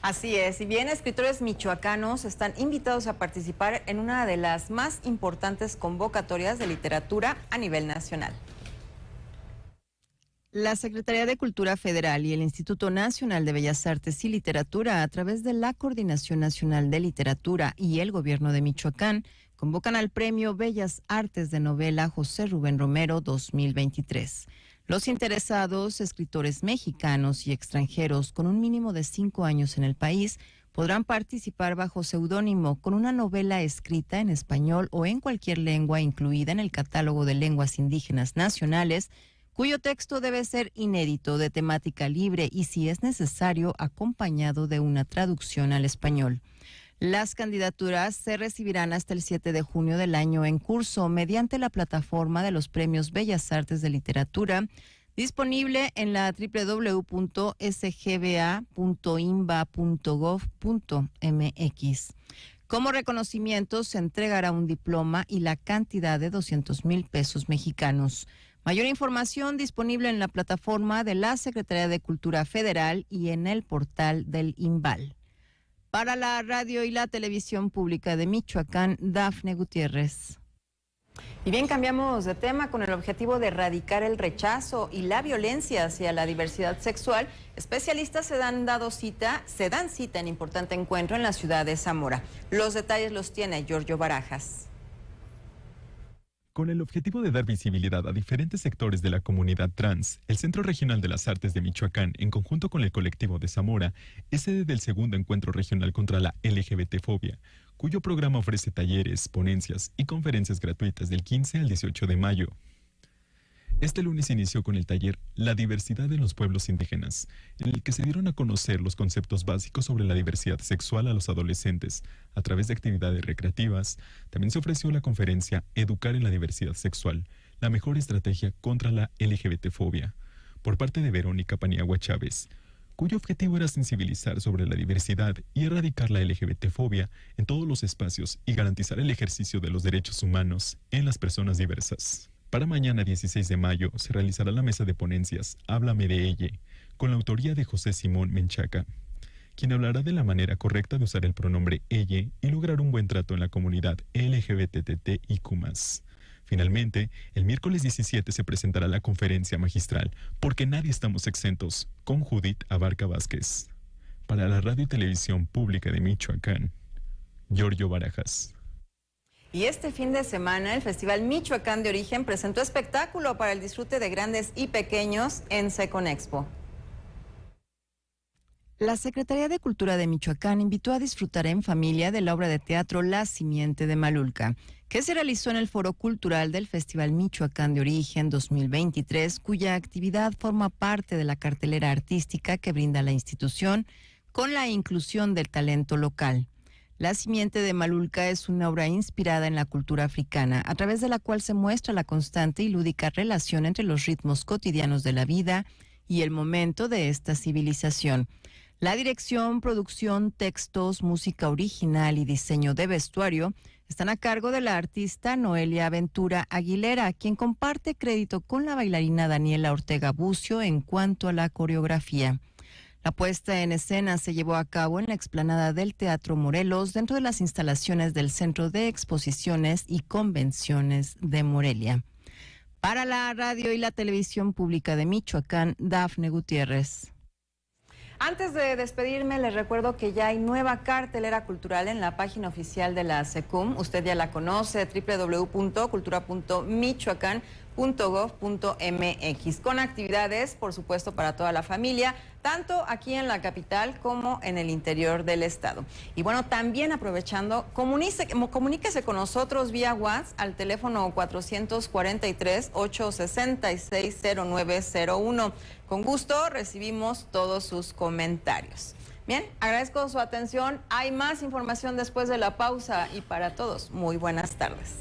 Así es, y bien, escritores michoacanos están invitados a participar en una de las más importantes convocatorias de literatura a nivel nacional. La Secretaría de Cultura Federal y el Instituto Nacional de Bellas Artes y Literatura, a través de la Coordinación Nacional de Literatura y el Gobierno de Michoacán, convocan al Premio Bellas Artes de Novela José Rubén Romero 2023. Los interesados, escritores mexicanos y extranjeros con un mínimo de 5 años en el país, podrán participar bajo seudónimo con una novela escrita en español o en cualquier lengua incluida en el Catálogo de Lenguas Indígenas Nacionales, cuyo texto debe ser inédito, de temática libre y, si es necesario, acompañado de una traducción al español. Las candidaturas se recibirán hasta el 7 de junio del año en curso mediante la plataforma de los Premios Bellas Artes de Literatura, disponible en la www.sgba.inba.gov.mx. Como reconocimiento se entregará un diploma y la cantidad de 200,000 pesos mexicanos. Mayor información disponible en la plataforma de la Secretaría de Cultura Federal y en el portal del INBAL. Para la Radio y la Televisión Pública de Michoacán, Dafne Gutiérrez. Y bien, cambiamos de tema. Con el objetivo de erradicar el rechazo y la violencia hacia la diversidad sexual, especialistas se dan cita en importante encuentro en la ciudad de Zamora. Los detalles los tiene Giorgio Barajas. Con el objetivo de dar visibilidad a diferentes sectores de la comunidad trans, el Centro Regional de las Artes de Michoacán, en conjunto con el colectivo de Zamora, es sede del segundo encuentro regional contra la LGBT-fobia, cuyo programa ofrece talleres, ponencias y conferencias gratuitas del 15 al 18 de mayo. Este lunes inició con el taller La diversidad de los pueblos indígenas, en el que se dieron a conocer los conceptos básicos sobre la diversidad sexual a los adolescentes, a través de actividades recreativas. También se ofreció la conferencia Educar en la diversidad sexual, la mejor estrategia contra la LGBT-fobia, por parte de Verónica Paniagua Chávez, cuyo objetivo era sensibilizar sobre la diversidad y erradicar la LGBT-fobia en todos los espacios y garantizar el ejercicio de los derechos humanos en las personas diversas. Para mañana 16 de mayo se realizará la mesa de ponencias Háblame de ella, con la autoría de José Simón Menchaca, quien hablará de la manera correcta de usar el pronombre ella y lograr un buen trato en la comunidad LGBTTIQ+. Finalmente, el miércoles 17 se presentará la conferencia magistral Porque nadie estamos exentos, con Judith Abarca Vázquez. Para la Radio y Televisión Pública de Michoacán, Giorgio Barajas. Y este fin de semana, el Festival Michoacán de Origen presentó espectáculo para el disfrute de grandes y pequeños en Seconexpo. La Secretaría de Cultura de Michoacán invitó a disfrutar en familia de la obra de teatro La Simiente de Malulca, que se realizó en el Foro Cultural del Festival Michoacán de Origen 2023, cuya actividad forma parte de la cartelera artística que brinda la institución con la inclusión del talento local. La Simiente de Malulca es una obra inspirada en la cultura africana, a través de la cual se muestra la constante y lúdica relación entre los ritmos cotidianos de la vida y el momento de esta civilización. La dirección, producción, textos, música original y diseño de vestuario están a cargo de la artista Noelia Ventura Aguilera, quien comparte crédito con la bailarina Daniela Ortega Bucio en cuanto a la coreografía. La puesta en escena se llevó a cabo en la explanada del Teatro Morelos, dentro de las instalaciones del Centro de Exposiciones y Convenciones de Morelia. Para la Radio y la Televisión Pública de Michoacán, Dafne Gutiérrez. Antes de despedirme, les recuerdo que ya hay nueva cartelera cultural en la página oficial de la SECUM. Usted ya la conoce, www.cultura.michoacán.mx. .gov.mx, con actividades, por supuesto, para toda la familia, tanto aquí en la capital como en el interior del estado. Y bueno, también aprovechando, comuníquese con nosotros vía WhatsApp al teléfono 443-866-0901. Con gusto recibimos todos sus comentarios. Bien, agradezco su atención. Hay más información después de la pausa y para todos, muy buenas tardes.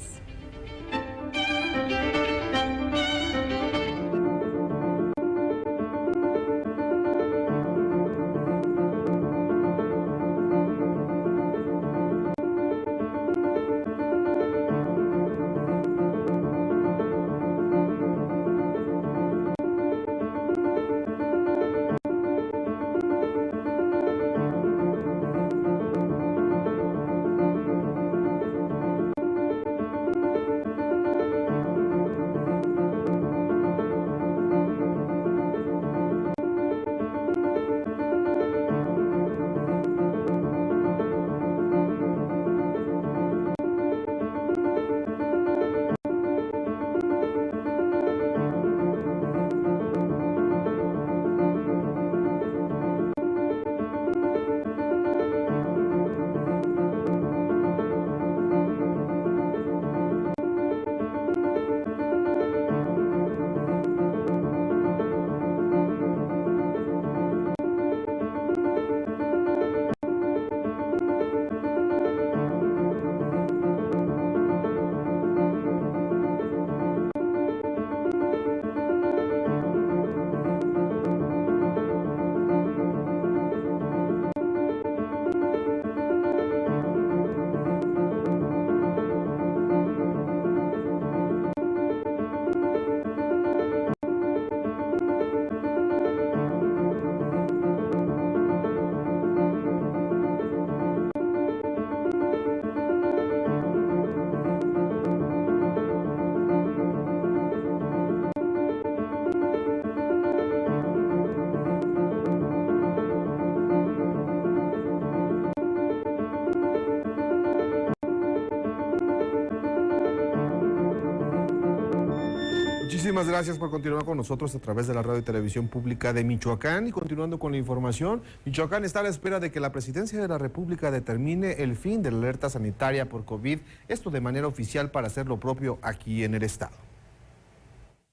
Muchísimas gracias por continuar con nosotros a través de la radio y televisión pública de Michoacán. Y continuando con la información, Michoacán está a la espera de que la Presidencia de la República determine el fin de la alerta sanitaria por COVID, esto de manera oficial para hacer lo propio aquí en el estado.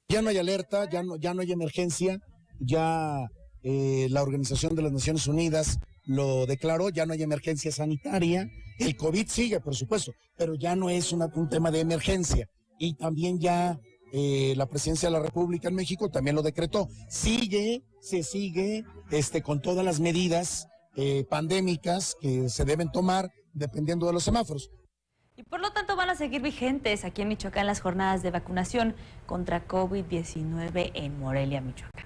Ya no hay alerta, ya no hay emergencia, ya la Organización de las Naciones Unidas lo declaró, ya no hay emergencia sanitaria. El COVID sigue, por supuesto, pero ya no es un tema de emergencia. Y también ya la Presidencia de la República en México también lo decretó. Se sigue con todas las medidas pandémicas que se deben tomar dependiendo de los semáforos. Y por lo tanto van a seguir vigentes aquí en Michoacán las jornadas de vacunación contra COVID-19 en Morelia, Michoacán.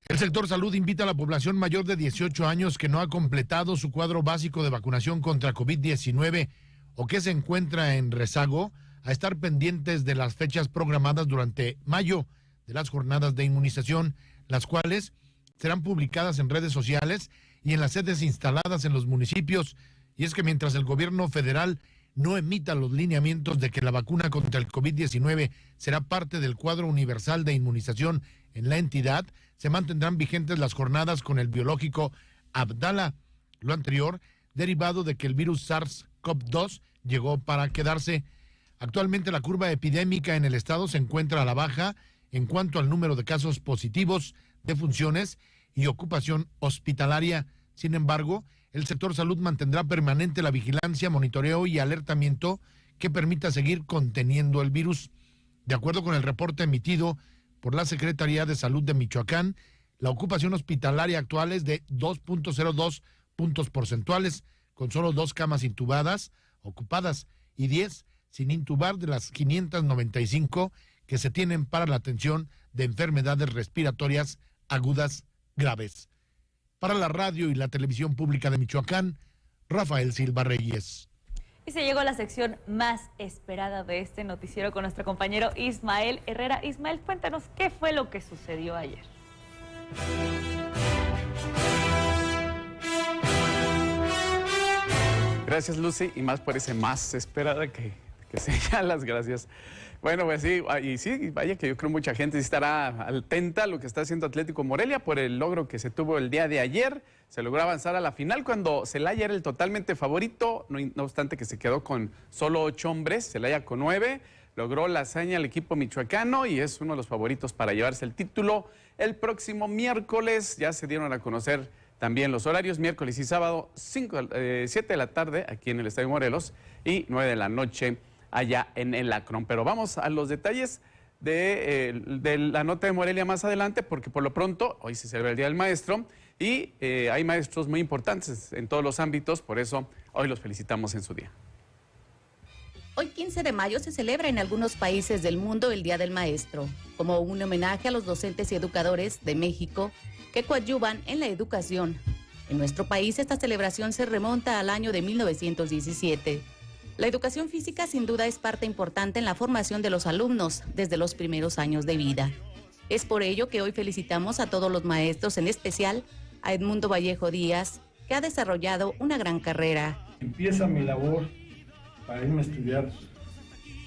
El sector salud invita a la población mayor de 18 años que no ha completado su cuadro básico de vacunación contra COVID-19 o que se encuentra en rezago a estar pendientes de las fechas programadas durante mayo de las jornadas de inmunización, las cuales serán publicadas en redes sociales y en las sedes instaladas en los municipios. Y es que mientras el gobierno federal no emita los lineamientos de que la vacuna contra el COVID-19 será parte del cuadro universal de inmunización en la entidad, se mantendrán vigentes las jornadas con el biológico Abdala. Lo anterior, derivado de que el virus SARS-CoV-2 llegó para quedarse. Actualmente la curva epidémica en el estado se encuentra a la baja en cuanto al número de casos positivos, defunciones y ocupación hospitalaria. Sin embargo, el sector salud mantendrá permanente la vigilancia, monitoreo y alertamiento que permita seguir conteniendo el virus. De acuerdo con el reporte emitido por la Secretaría de Salud de Michoacán, la ocupación hospitalaria actual es de 2.02 puntos porcentuales, con solo 2 camas intubadas ocupadas y 10 sin intubar de las 595 que se tienen para la atención de enfermedades respiratorias agudas graves. Para la radio y la televisión pública de Michoacán, Rafael Silva Reyes. Y se llegó a la sección más esperada de este noticiero con nuestro compañero Ismael Herrera. Ismael, cuéntanos qué fue lo que sucedió ayer. Gracias, Lucy, y más por ese más esperada que Que señalas, gracias. Bueno, pues sí, y sí, vaya que yo creo mucha gente estará atenta a lo que está haciendo Atlético Morelia por el logro que se tuvo el día de ayer. Se logró avanzar a la final cuando Celaya era el totalmente favorito, no obstante que se quedó con solo 8 hombres, Celaya con 9. Logró la hazaña el equipo michoacano y es uno de los favoritos para llevarse el título. El próximo miércoles ya se dieron a conocer también los horarios, miércoles y sábado, 7 de la tarde aquí en el Estadio Morelos y 9 de la noche allá en el Akron. Pero vamos a los detalles de la nota de Morelia más adelante, porque por lo pronto hoy se celebra el Día del Maestro y hay maestros muy importantes en todos los ámbitos, por eso hoy los felicitamos en su día. Hoy 15 de mayo se celebra en algunos países del mundo el Día del Maestro, como un homenaje a los docentes y educadores de México que coadyuvan en la educación. En nuestro país esta celebración se remonta al año de 1917. La educación física sin duda es parte importante en la formación de los alumnos desde los primeros años de vida. Es por ello que hoy felicitamos a todos los maestros, en especial a Edmundo Vallejo Díaz, que ha desarrollado una gran carrera. Empieza mi labor para irme a estudiar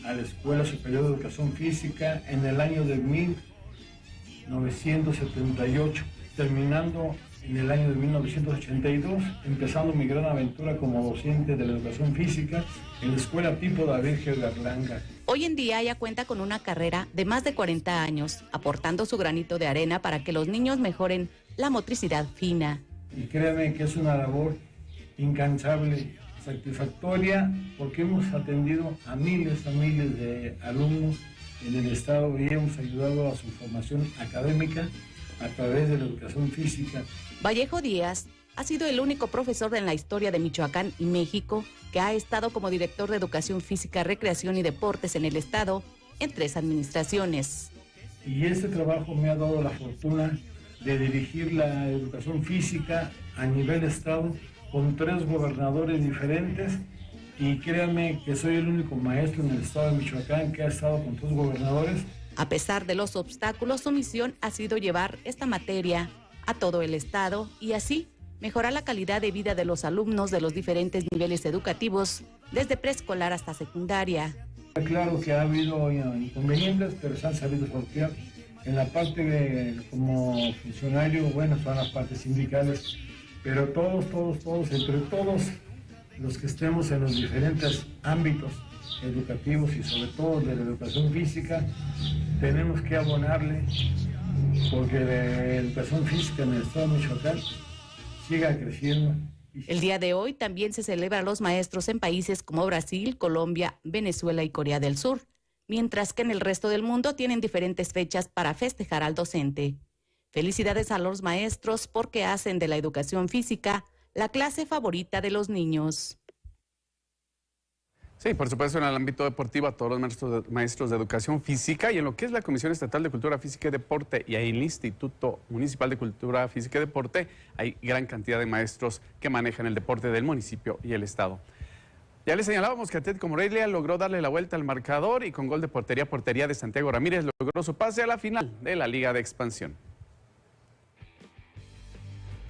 a la Escuela Superior de Educación Física en el año de 1978, terminando en el año de 1982, empezando mi gran aventura como docente de la educación física en la Escuela Tipo David G. Berlanga. Hoy en día ella cuenta con una carrera de más de 40 años, aportando su granito de arena para que los niños mejoren la motricidad fina. Y créanme que es una labor incansable, satisfactoria, porque hemos atendido a miles de alumnos en el estado y hemos ayudado a su formación académica a través de la educación física. Vallejo Díaz ha sido el único profesor en la historia de Michoacán y México que ha estado como director de Educación Física, Recreación y Deportes en el estado en 3 administraciones. Y este trabajo me ha dado la fortuna de dirigir la educación física a nivel estado con 3 gobernadores diferentes, y créanme que soy el único maestro en el estado de Michoacán que ha estado con 3 gobernadores. A pesar de los obstáculos, su misión ha sido llevar esta materia a todo el estado y así mejorar la calidad de vida de los alumnos de los diferentes niveles educativos, desde preescolar hasta secundaria. Claro que ha habido inconvenientes, pero se han sabido sortear. En la parte como funcionario, bueno, son las partes sindicales, pero todos, entre todos los que estemos en los diferentes ámbitos educativos y sobre todo de la educación física, tenemos que abonarle porque la educación física en el estado de Michoacán siga creciendo. El día de hoy también se celebra a los maestros en países como Brasil, Colombia, Venezuela y Corea del Sur, mientras que en el resto del mundo tienen diferentes fechas para festejar al docente. Felicidades a los maestros porque hacen de la educación física la clase favorita de los niños. Sí, por supuesto, en el ámbito deportivo a todos los maestros de educación física y en lo que es la Comisión Estatal de Cultura Física y Deporte y ahí el Instituto Municipal de Cultura Física y Deporte, hay gran cantidad de maestros que manejan el deporte del municipio y el estado. Ya les señalábamos que Atlético Morelia logró darle la vuelta al marcador y con gol de portería de Santiago Ramírez logró su pase a la final de la Liga de Expansión.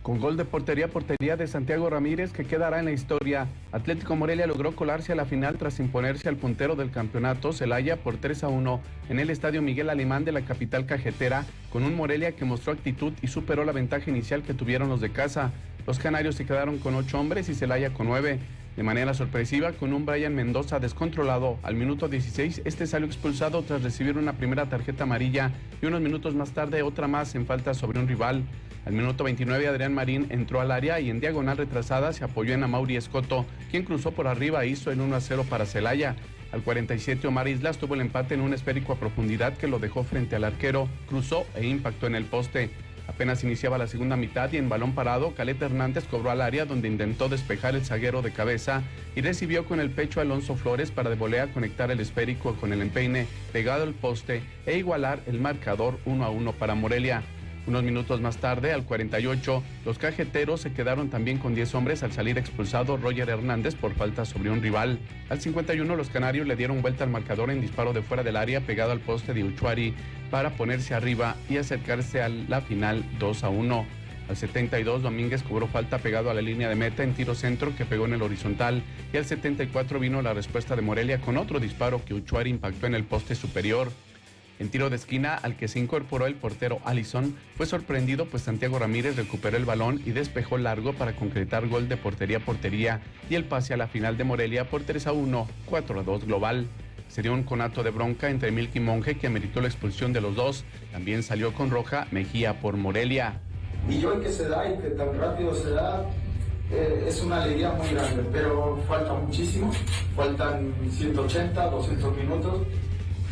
Con gol de portería de Santiago Ramírez, que quedará en la historia, Atlético Morelia logró colarse a la final tras imponerse al puntero del campeonato, Celaya, por 3-1 en el Estadio Miguel Alemán de la capital cajetera, con un Morelia que mostró actitud y superó la ventaja inicial que tuvieron los de casa. Los canarios se quedaron con 8 hombres y Celaya con 9. De manera sorpresiva, con un Brian Mendoza descontrolado, al minuto 16, este salió expulsado tras recibir una primera tarjeta amarilla y unos minutos más tarde otra más en falta sobre un rival. Al minuto 29, Adrián Marín entró al área y en diagonal retrasada se apoyó en Amaury Escoto, quien cruzó por arriba e hizo el 1-0 para Celaya. Al 47, Omar Islas tuvo el empate en un esférico a profundidad que lo dejó frente al arquero, cruzó e impactó en el poste. Apenas iniciaba la segunda mitad y en balón parado, Caleta Hernández cobró al área donde intentó despejar el zaguero de cabeza y recibió con el pecho a Alonso Flores para de volea conectar el esférico con el empeine pegado al poste e igualar el marcador 1-1 para Morelia. Unos minutos más tarde, al 48, los cajeteros se quedaron también con 10 hombres al salir expulsado Roger Hernández por falta sobre un rival. Al 51, los canarios le dieron vuelta al marcador en disparo de fuera del área pegado al poste de Uchuari para ponerse arriba y acercarse a la final 2-1. Al 72, Domínguez cobró falta pegado a la línea de meta en tiro centro que pegó en el horizontal. Y al 74 vino la respuesta de Morelia con otro disparo que Uchuari impactó en el poste superior. En tiro de esquina, al que se incorporó el portero Allison, fue sorprendido pues Santiago Ramírez recuperó el balón y despejó largo para concretar gol de portería a portería y el pase a la final de Morelia por 3-1, 4-2 global. Sería un conato de bronca entre Milky y Monje que ameritó la expulsión de los dos. También salió con roja Mejía por Morelia. Y hoy que se da y que tan rápido se da, es una alegría muy grande, pero falta muchísimo, faltan 180, 200 minutos.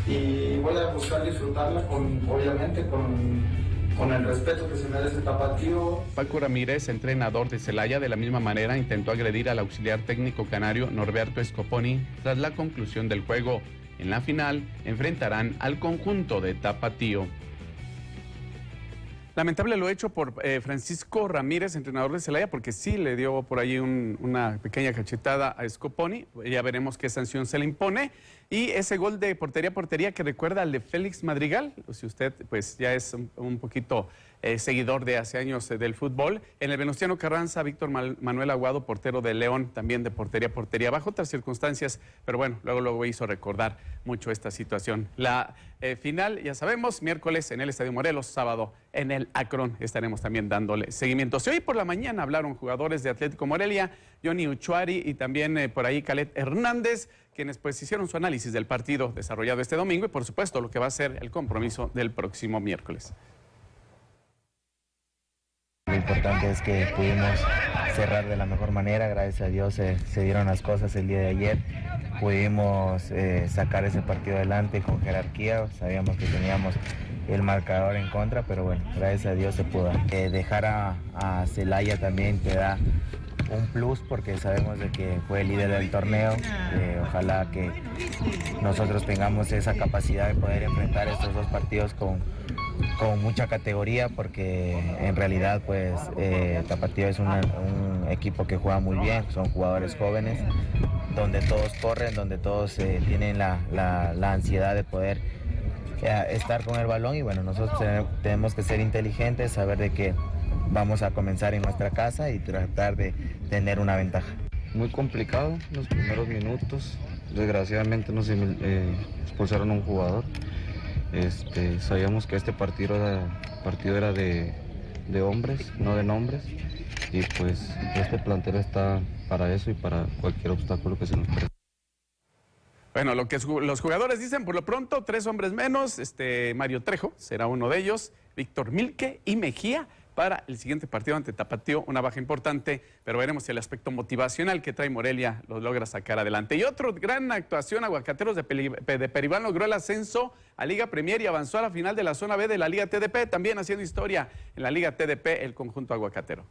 Y voy a buscar disfrutarla obviamente con el respeto que se merece Tapatío. Paco Ramírez, entrenador de Celaya, de la misma manera intentó agredir al auxiliar técnico canario Norberto Scoponi tras la conclusión del juego. En la final enfrentarán al conjunto de Tapatío. Lamentable lo hecho por Francisco Ramírez, entrenador de Celaya, porque sí le dio por ahí una pequeña cachetada a Scoponi. Ya veremos qué sanción se le impone. Y ese gol de portería a portería que recuerda al de Félix Madrigal, si usted pues ya es un poquito seguidor de hace años del fútbol. En el Venustiano Carranza, Víctor Manuel Aguado, portero de León, también de portería a portería, bajo otras circunstancias, pero bueno, luego hizo recordar mucho esta situación. La final, ya sabemos, miércoles en el Estadio Morelos, sábado en el Akron, estaremos también dándole seguimiento. Si hoy por la mañana hablaron jugadores de Atlético Morelia, Johnny Uchuari y también por ahí Calet Hernández, quienes pues hicieron su análisis del partido desarrollado este domingo y por supuesto lo que va a ser el compromiso del próximo miércoles. Lo importante es que pudimos cerrar de la mejor manera, gracias a Dios se dieron las cosas el día de ayer, pudimos sacar ese partido adelante con jerarquía, sabíamos que teníamos el marcador en contra, pero bueno, gracias a Dios se pudo. Dejar a Celaya también te da un plus porque sabemos de que fue el líder del torneo, ojalá que nosotros tengamos esa capacidad de poder enfrentar estos dos partidos con mucha categoría porque en realidad pues Tapatío es un equipo que juega muy bien, son jugadores jóvenes donde todos corren, donde todos tienen la ansiedad de poder estar con el balón y bueno, nosotros tenemos que ser inteligentes, saber de que vamos a comenzar en nuestra casa y tratar de tener una ventaja. Muy complicado los primeros minutos, desgraciadamente nos expulsaron a un jugador. Sabíamos que este partido era de hombres, no de nombres, y pues este plantel está para eso y para cualquier obstáculo que se nos presente. Bueno, lo que los jugadores dicen, por lo pronto, 3 hombres menos, Mario Trejo será uno de ellos, Víctor Milke y Mejía para el siguiente partido ante Tapatío, una baja importante, pero veremos si el aspecto motivacional que trae Morelia lo logra sacar adelante. Y otra gran actuación, Aguacateros de Peribán logró el ascenso a Liga Premier y avanzó a la final de la zona B de la Liga TDP, también haciendo historia en la Liga TDP el conjunto aguacatero.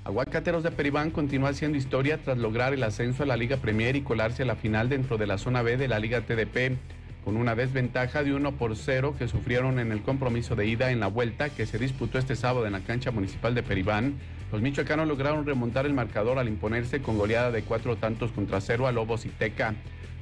Aguacateros de Peribán continúa haciendo historia tras lograr el ascenso a la Liga Premier y colarse a la final dentro de la zona B de la Liga TDP, con una desventaja de 1-0 que sufrieron en el compromiso de ida en la vuelta que se disputó este sábado en la cancha municipal de Peribán. Los michoacanos lograron remontar el marcador al imponerse con goleada de 4-0 a Lobos y Teca.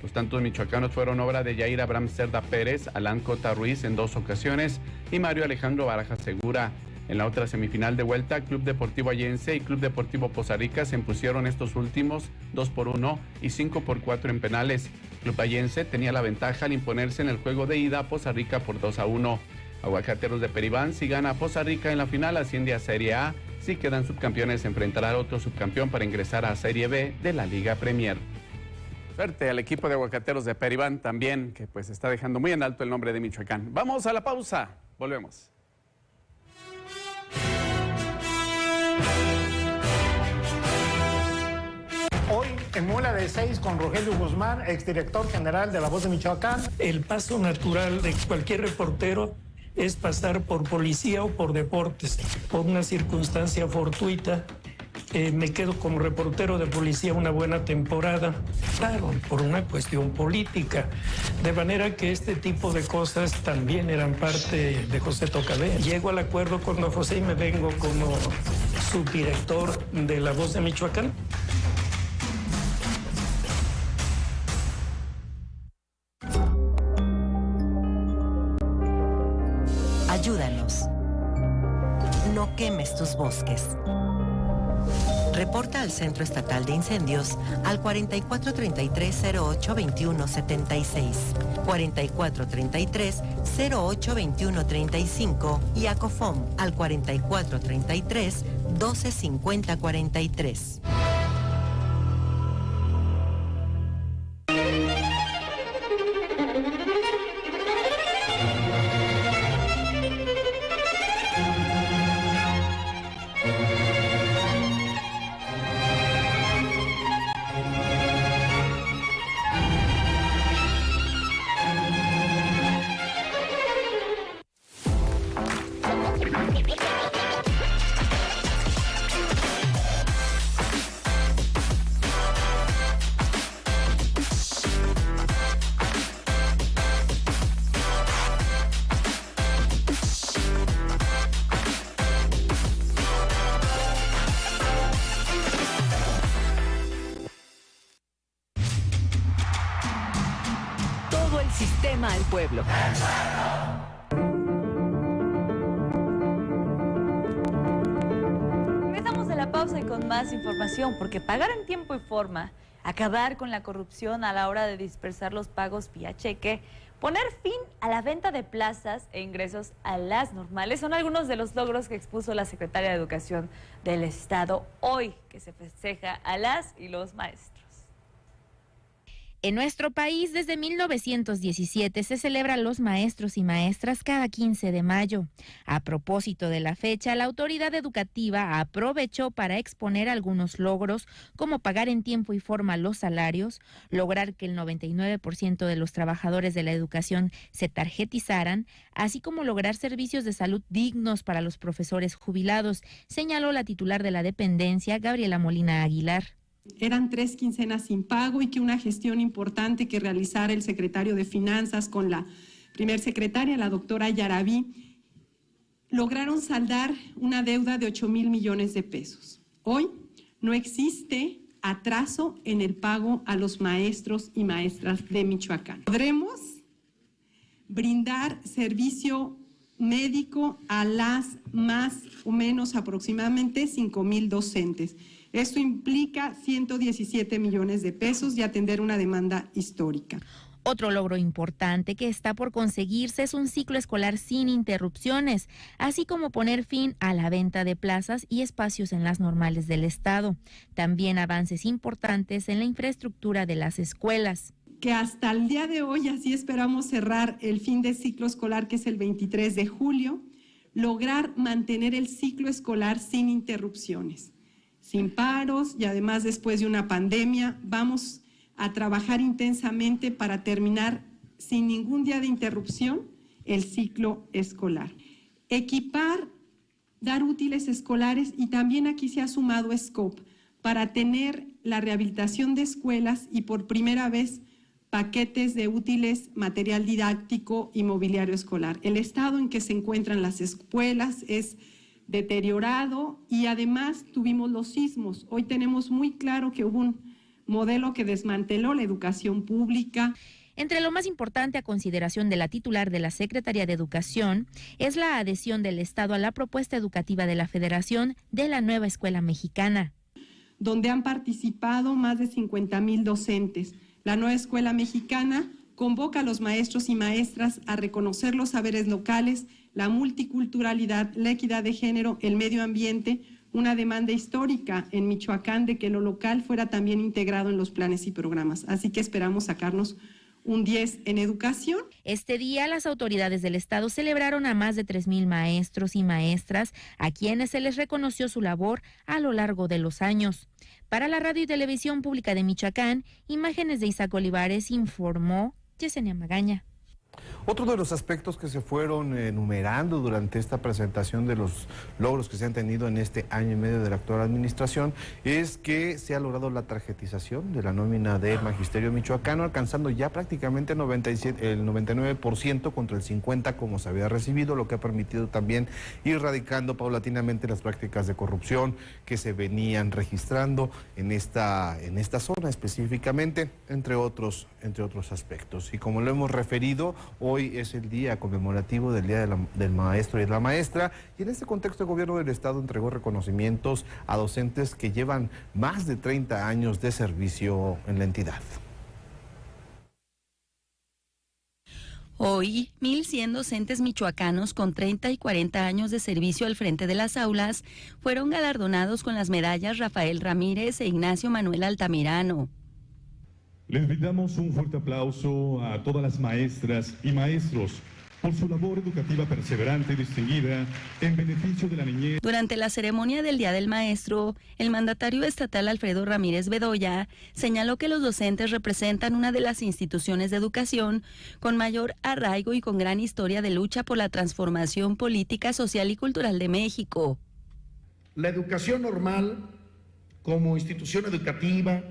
Los tantos michoacanos fueron obra de Yair Abraham Cerda Pérez, Alan Cota Ruiz en 2 ocasiones y Mario Alejandro Baraja Segura. En la otra semifinal de vuelta, Club Deportivo Allense y Club Deportivo Poza Rica se impusieron estos últimos 2-1 y 5-4 en penales. Club Allense tenía la ventaja al imponerse en el juego de ida a Poza Rica por 2-1. Aguacateros de Peribán, si gana a Poza Rica en la final, asciende a Serie A. Si quedan subcampeones, se enfrentará a otro subcampeón para ingresar a Serie B de la Liga Premier. Suerte al equipo de Aguacateros de Peribán también, que pues está dejando muy en alto el nombre de Michoacán. Vamos a la pausa, volvemos. Hoy en Muela de 6 con Rogelio Guzmán, exdirector general de La Voz de Michoacán. El paso natural de cualquier reportero es pasar por policía o por deportes. Por una circunstancia fortuita, me quedo como reportero de policía una buena temporada. Claro, por una cuestión política. De manera que este tipo de cosas también eran parte de José Tocabé. Llego al acuerdo con don José y me vengo como subdirector de La Voz de Michoacán. Ayúdanos. no quemes tus bosques. Reporta al Centro Estatal de Incendios al 4433-082176, 4433-082135 y a COFOM al 4433-125043. Sistema al pueblo. Regresamos de la pausa y con más información, porque pagar en tiempo y forma, acabar con la corrupción a la hora de dispersar los pagos vía cheque, poner fin a la venta de plazas e ingresos a las normales son algunos de los logros que expuso la secretaria de Educación del Estado hoy, que se festeja a las y los maestros. En nuestro país, desde 1917, se celebran los maestros y maestras cada 15 de mayo. A propósito de la fecha, la autoridad educativa aprovechó para exponer algunos logros, como pagar en tiempo y forma los salarios, lograr que el 99% de los trabajadores de la educación se tarjetizaran, así como lograr servicios de salud dignos para los profesores jubilados, señaló la titular de la dependencia, Gabriela Molina Aguilar. Eran 3 quincenas sin pago y que una gestión importante que realizara el secretario de Finanzas con la primer secretaria, la doctora Yarabí, lograron saldar una deuda de 8,000 millones de pesos. Hoy no existe atraso en el pago a los maestros y maestras de Michoacán. Podremos brindar servicio médico a las más o menos aproximadamente 5,000 docentes. Esto implica 117 millones de pesos y atender una demanda histórica. Otro logro importante que está por conseguirse es un ciclo escolar sin interrupciones, así como poner fin a la venta de plazas y espacios en las normales del Estado. También avances importantes en la infraestructura de las escuelas. Que hasta el día de hoy, así esperamos cerrar el fin de ciclo escolar, que es el 23 de julio, lograr mantener el ciclo escolar sin interrupciones, sin paros, y además después de una pandemia vamos a trabajar intensamente para terminar sin ningún día de interrupción el ciclo escolar. Equipar, dar útiles escolares, y también aquí se ha sumado SCOPE para tener la rehabilitación de escuelas y por primera vez paquetes de útiles, material didáctico y mobiliario escolar. El estado en que se encuentran las escuelas es deteriorado y además tuvimos los sismos. Hoy tenemos muy claro que hubo un modelo que desmanteló la educación pública. Entre lo más importante a consideración de la titular de la Secretaría de Educación es la adhesión del Estado a la propuesta educativa de la Federación de la Nueva Escuela Mexicana, donde han participado más de 50,000 docentes. La Nueva Escuela Mexicana convoca a los maestros y maestras a reconocer los saberes locales, la multiculturalidad, la equidad de género, el medio ambiente, una demanda histórica en Michoacán de que lo local fuera también integrado en los planes y programas. Así que esperamos sacarnos un 10 en educación. Este día las autoridades del Estado celebraron a más de 3,000 maestros y maestras a quienes se les reconoció su labor a lo largo de los años. Para la Radio y Televisión Pública de Michoacán, imágenes de Isaac Olivares, informó Yesenia Magaña. Otro de los aspectos que se fueron enumerando durante esta presentación de los logros que se han tenido en este año y medio de la actual administración es que se ha logrado la tarjetización de la nómina del magisterio michoacano, alcanzando ya prácticamente el 99% contra el 50% como se había recibido, lo que ha permitido también ir erradicando paulatinamente las prácticas de corrupción que se venían registrando en esta zona específicamente, entre otros entre otros aspectos. Y como lo hemos referido, hoy es el día conmemorativo del Día del Maestro y de la Maestra, y en este contexto el Gobierno del Estado entregó reconocimientos a docentes que llevan más de 30 años de servicio en la entidad. Hoy, 1.100 docentes michoacanos con 30 y 40 años de servicio al frente de las aulas fueron galardonados con las medallas Rafael Ramírez e Ignacio Manuel Altamirano. Les brindamos un fuerte aplauso a todas las maestras y maestros por su labor educativa perseverante y distinguida en beneficio de la niñez. Durante la ceremonia del Día del Maestro, el mandatario estatal Alfredo Ramírez Bedoya señaló que los docentes representan una de las instituciones de educación con mayor arraigo y con gran historia de lucha por la transformación política, social y cultural de México. La educación normal como institución educativa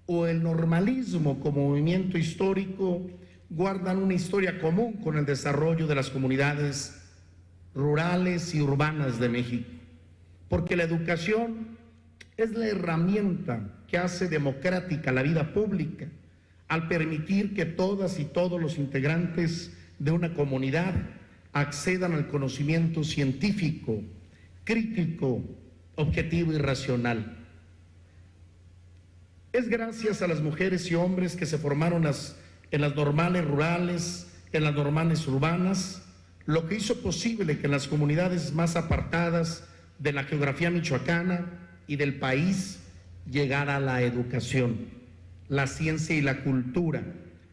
o el normalismo como movimiento histórico guardan una historia común con el desarrollo de las comunidades rurales y urbanas de México, porque la educación es la herramienta que hace democrática la vida pública al permitir que todas y todos los integrantes de una comunidad accedan al conocimiento científico, crítico, objetivo y racional. Es gracias a las mujeres y hombres que se formaron en las normales rurales, en las normales urbanas, lo que hizo posible que en las comunidades más apartadas de la geografía michoacana y del país llegara la educación, la ciencia y la cultura,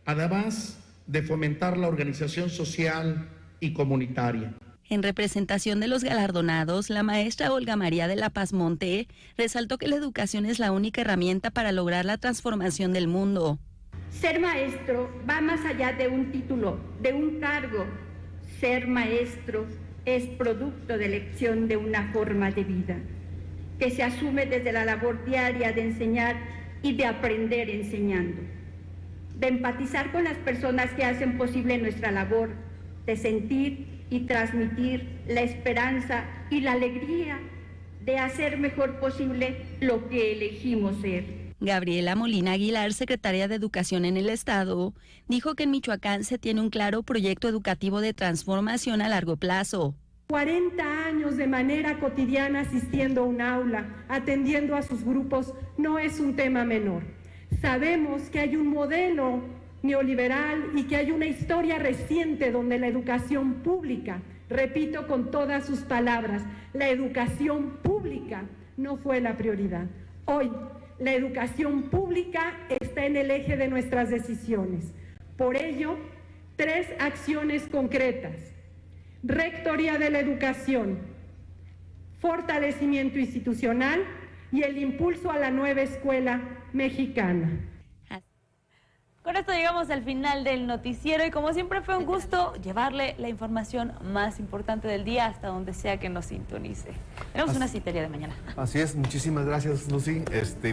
además de fomentar la organización social y comunitaria. En representación de los galardonados, la maestra Olga María de la Paz Monte resaltó que la educación es la única herramienta para lograr la transformación del mundo. Ser maestro va más allá de un título, de un cargo. Ser maestro es producto de elección de una forma de vida, que se asume desde la labor diaria de enseñar y de aprender enseñando, de empatizar con las personas que hacen posible nuestra labor, de sentir y transmitir la esperanza y la alegría de hacer mejor posible lo que elegimos ser. Gabriela Molina Aguilar, secretaria de Educación en el Estado, dijo que en Michoacán se tiene un claro proyecto educativo de transformación a largo plazo. 40 años de manera cotidiana asistiendo a un aula, atendiendo a sus grupos, no es un tema menor. Sabemos que hay un modelo neoliberal y que hay una historia reciente donde la educación pública, repito con todas sus palabras, la educación pública no fue la prioridad. Hoy, la educación pública está en el eje de nuestras decisiones. Por ello, 3 acciones concretas: Rectoría de la Educación, fortalecimiento institucional y el impulso a la nueva escuela mexicana. Con esto llegamos al final del noticiero y como siempre fue un gusto llevarle la información más importante del día hasta donde sea que nos sintonice. Tenemos una cita el día de mañana. Así es, muchísimas gracias, Lucy.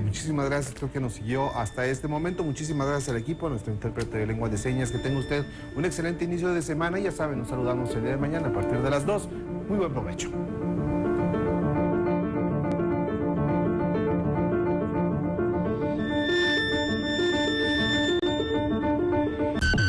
Muchísimas gracias, creo que nos siguió hasta este momento. Muchísimas gracias al equipo, a nuestro intérprete de lengua de señas. Que tenga usted un excelente inicio de semana y ya saben, nos saludamos el día de mañana a partir de las 2. Muy buen provecho.